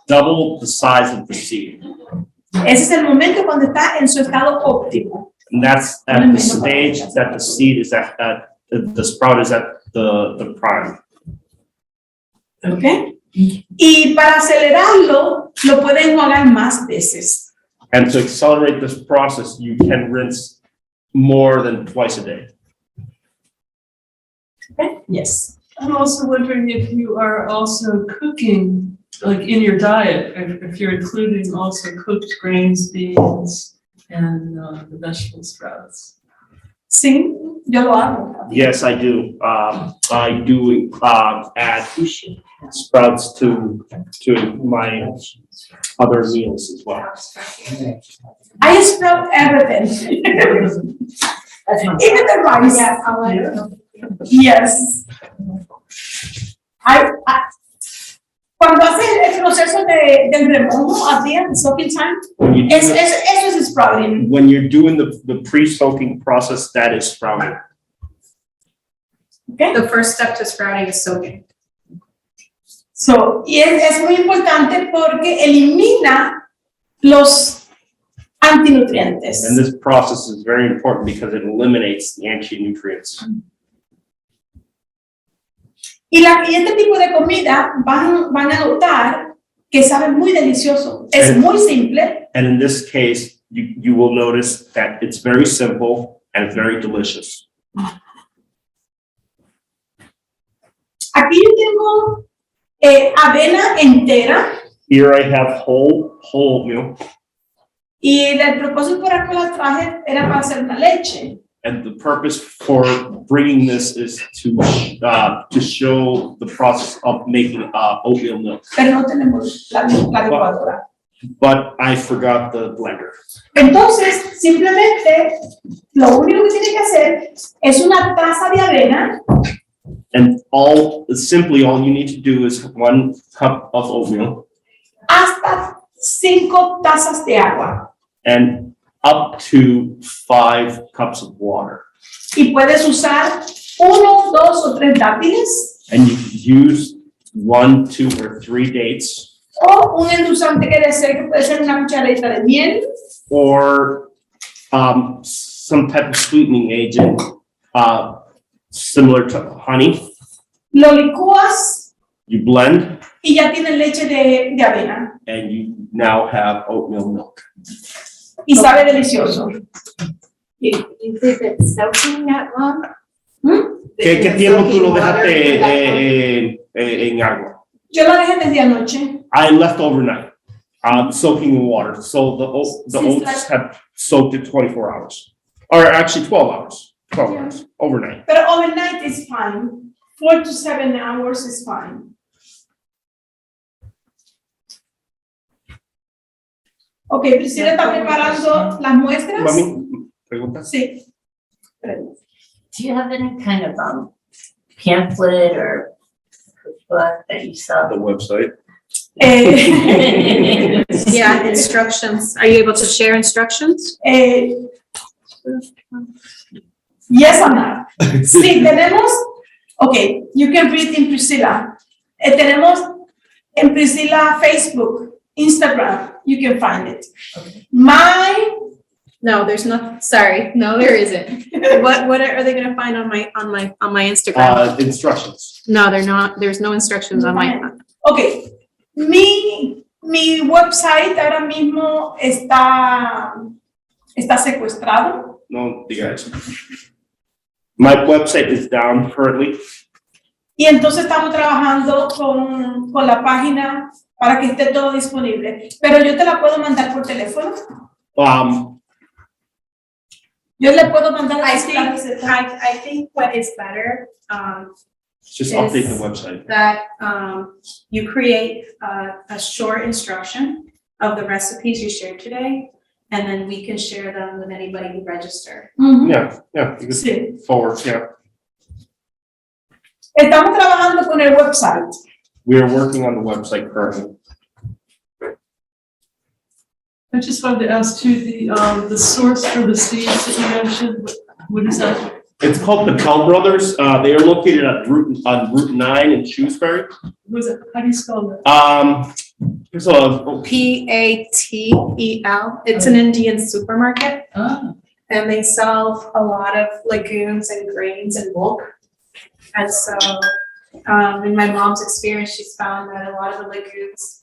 double the size of the seed. Ese es el momento cuando está en su estado óptimo. And that's at the stage that the seed is at the sprout is at the prime. ¿Ok? Y para acelerarlo, lo pueden enjuagar más veces. And to accelerate this process, you can rinse more than twice a day. Okay? Yes. I'm also wondering if you are also cooking, like in your diet, if you're including also cooked grains, beans, and the vegetable sprouts. Sí, yo lo hago. Yes, I do. I do add sprouts to my other meals as well. I sprout everything. Even the rice. Yes. Cuando haces el proceso del remojo at the end, soaking time, eso es sprouting. When you're doing the pre-soaking process, that is sprouting. Okay? The first step to sprouting is soaking. So, y es muy importante porque elimina los antinutrientes. And this process is very important because it eliminates the anti-nutrients. Y este tipo de comida van a notar que sabe muy delicioso. Es muy simple. And in this case, you will notice that it's very simple and it's very delicious. Aquí yo tengo avena entera. Here I have whole oatmeal, Y el propósito por el cual la traje era para hacer una leche. and the purpose for bringing this is to show the process of making oatmeal milk. Pero no tenemos la licuadora. But I forgot the blender. Entonces, simplemente, lo único que tiene que hacer es una taza de avena. And all you need to do is 1 cup of oatmeal Hasta 5 tazas de agua. and up to 5 cups of water. Y puedes usar 1, 2 o 3 dátiles And you can use 1, 2, or 3 dates, o un endulzante que puede ser una cucharadita de miel or some type of sweetening agent, similar to honey. lo licúas You blend, y ya tienes leche de avena. and you now have oatmeal milk. Y sabe delicioso. You leave it soaking that long? ¿Qué tiempo tú lo dejaste en agua? Yo la dejé desde anoche. I left overnight, soaking in water. So the oats have soaked it 24 hours, or actually 12 hours. 12 hours overnight. Pero overnight is fine. 4 to 7 hours is fine. Ok, Priscila está preparando las muestras. Mami, pregunta. Sí. Do you have any kind of pamphlet or that you saw. The website. Yeah, instructions. Are you able to share instructions? Yes, Ana. Sí, tenemos, okay, you can read in Priscilla. Tenemos en Priscilla Facebook, Instagram, you can find it. No, there's not, sorry, no, there isn't. What are they gonna find on my Instagram? Instructions. No, they're not, there's no instructions on my. Okay, mi website ahora mismo está secuestrado. No, digas. My website is down currently. Y entonces estamos trabajando con la página para que esté todo disponible. Pero yo te la puedo mandar por teléfono. Yo le puedo mandar I la think, receta. I think what is better, Just Yes. update the website. that you create a short instruction of the recipes you shared today, and then we can share them with anybody who registered. Yeah, you can Sí. forward, yeah. Estamos trabajando con el website. We are working on the website currently. I just wanted to ask too, the source for the seeds that you mentioned, what is that? It's called Patel Brothers. They are located on Route 9 in Shrewsbury. Was it, how do you spell that? There's a, Patel, it's an Indian supermarket, Ah, and they sell a lot of legumes and grains in bulk. And so, in my mom's experience, she's found that a lot of the legumes,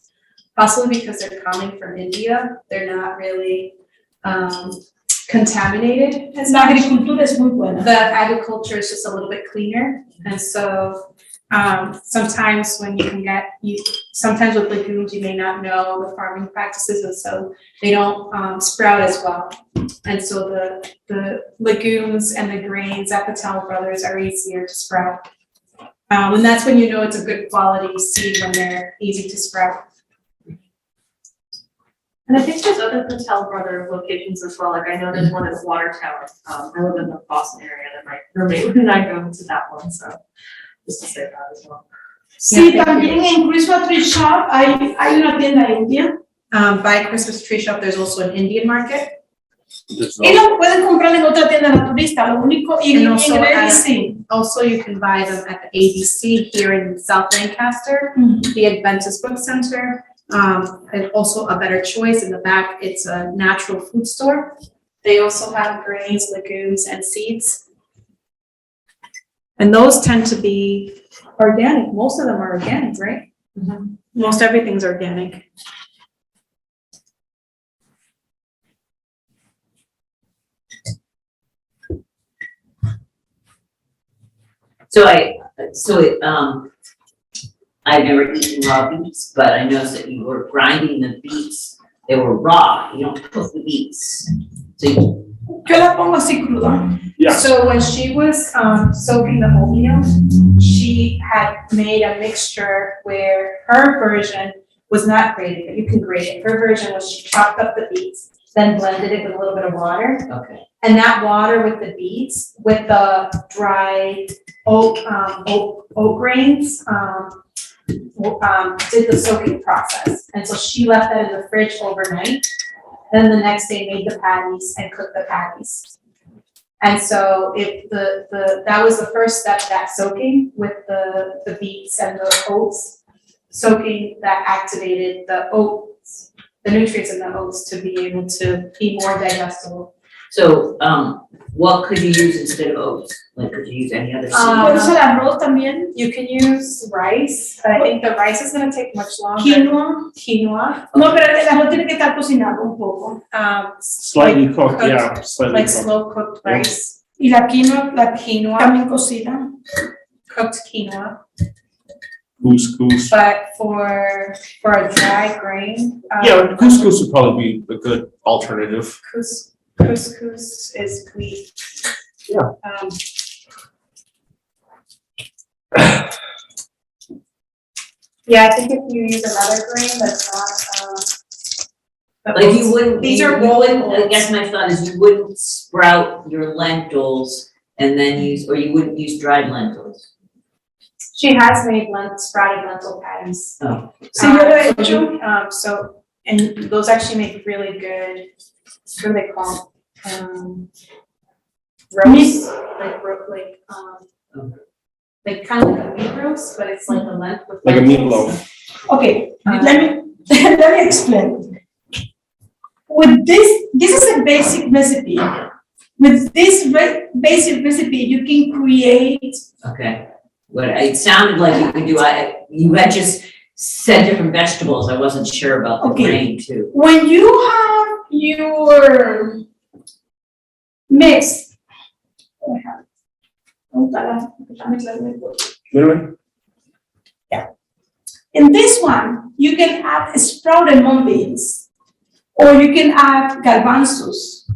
possibly because they're coming from India, they're not really contaminated as La much. agricultura es muy buena. The agriculture is just a little bit cleaner, and so sometimes when sometimes with legumes, you may not know the farming practices, and so they don't sprout as well. And so the legumes and the grains at Patel Brothers are easier to sprout. And that's when you know it's a good quality seed, when they're easy to sprout. And I think there's other Patel Brother locations as well, like I know there's one in Watertown, I live in the Boston area, that my roommate and I go to that one, so just to say that as well. Sí, también en Christmas Tree Shop hay una tienda india. By Christmas Tree Shop, there's also an Indian market. there's Y lo pueden comprar en otra tienda naturista, lo único, y And en also el at- ABC. Also, you can buy them at the ABC here in South Lancaster, the Adventist Book Center. And also a better choice in the back, it's a natural food store. They also have grains, legumes, and seeds. And those tend to be organic. Most of them are organic, right? Most everything's organic. I've never eaten raw beets, but I noticed that you were grinding the beets, they were raw, you don't cook the beets. So you, Yo la pongo así cruda. Yeah. So when she was soaking the oatmeal, she had made a mixture where her version was not grated, but you can grate it. Her version was she chopped up the beets, then blended it with a little bit of water. okay, And that water with the beets, with the dry oat grains, did the soaking process. And so she left that in the fridge overnight. Then the next day made the patties and cooked the patties. And so that was the first step, that soaking with the beets and the oats, soaking that activated the oats, the nutrients in the oats to be able to be more digestible. so, what could you use instead of oats? Like, could you use any other seed? Puede ser arroz también. You can use rice, but I think the rice is gonna take much longer. Quinoa. Quinoa, No, pero el arroz tiene que estar cocinado un poco. Slightly cooked, yeah, slightly like cooked. slow cooked rice, Y la quinoa quinoa, también cocida. cooked quinoa. Couscous. But for a dry grain, Yeah, couscous would probably be a good alternative. couscous is wheat. Yeah. Yeah, I think if you use another grain that's not, Like you wouldn't, These you are wouldn't, roll I guess my thought is you wouldn't sprout your lentils and then or you wouldn't use dried lentils. She has made sprouted lentil patties. Oh. Sí, yo lo he hecho. So, and those actually make really good, what do they call? Roast, like kind of like a meat roast, but it's like a lent with. Like a lentils. meatloaf. Okay, let me explain. With this is a basic recipe. With this basic recipe, you can create. Okay, what, it sounded like you could do, you had just said different vegetables, I wasn't sure about the Okay. grain too. When you have your mix. Really? In this one, you can add sprouted mung beans, or you can add garbanzos,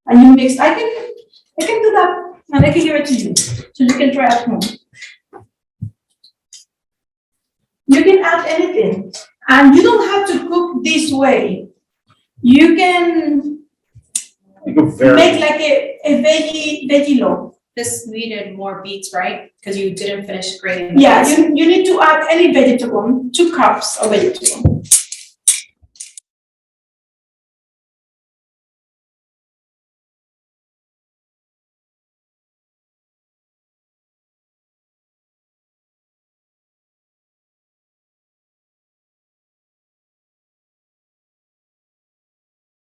and you mix. I can do that, and I can give it to you, so you can try at home. You can add anything, and you don't have to cook this way. You can You go very. make like a veggie loaf. This needed more beets, right? Because you didn't finish grating. Yeah, you need to add any vegetable, 2 cups of vegetable.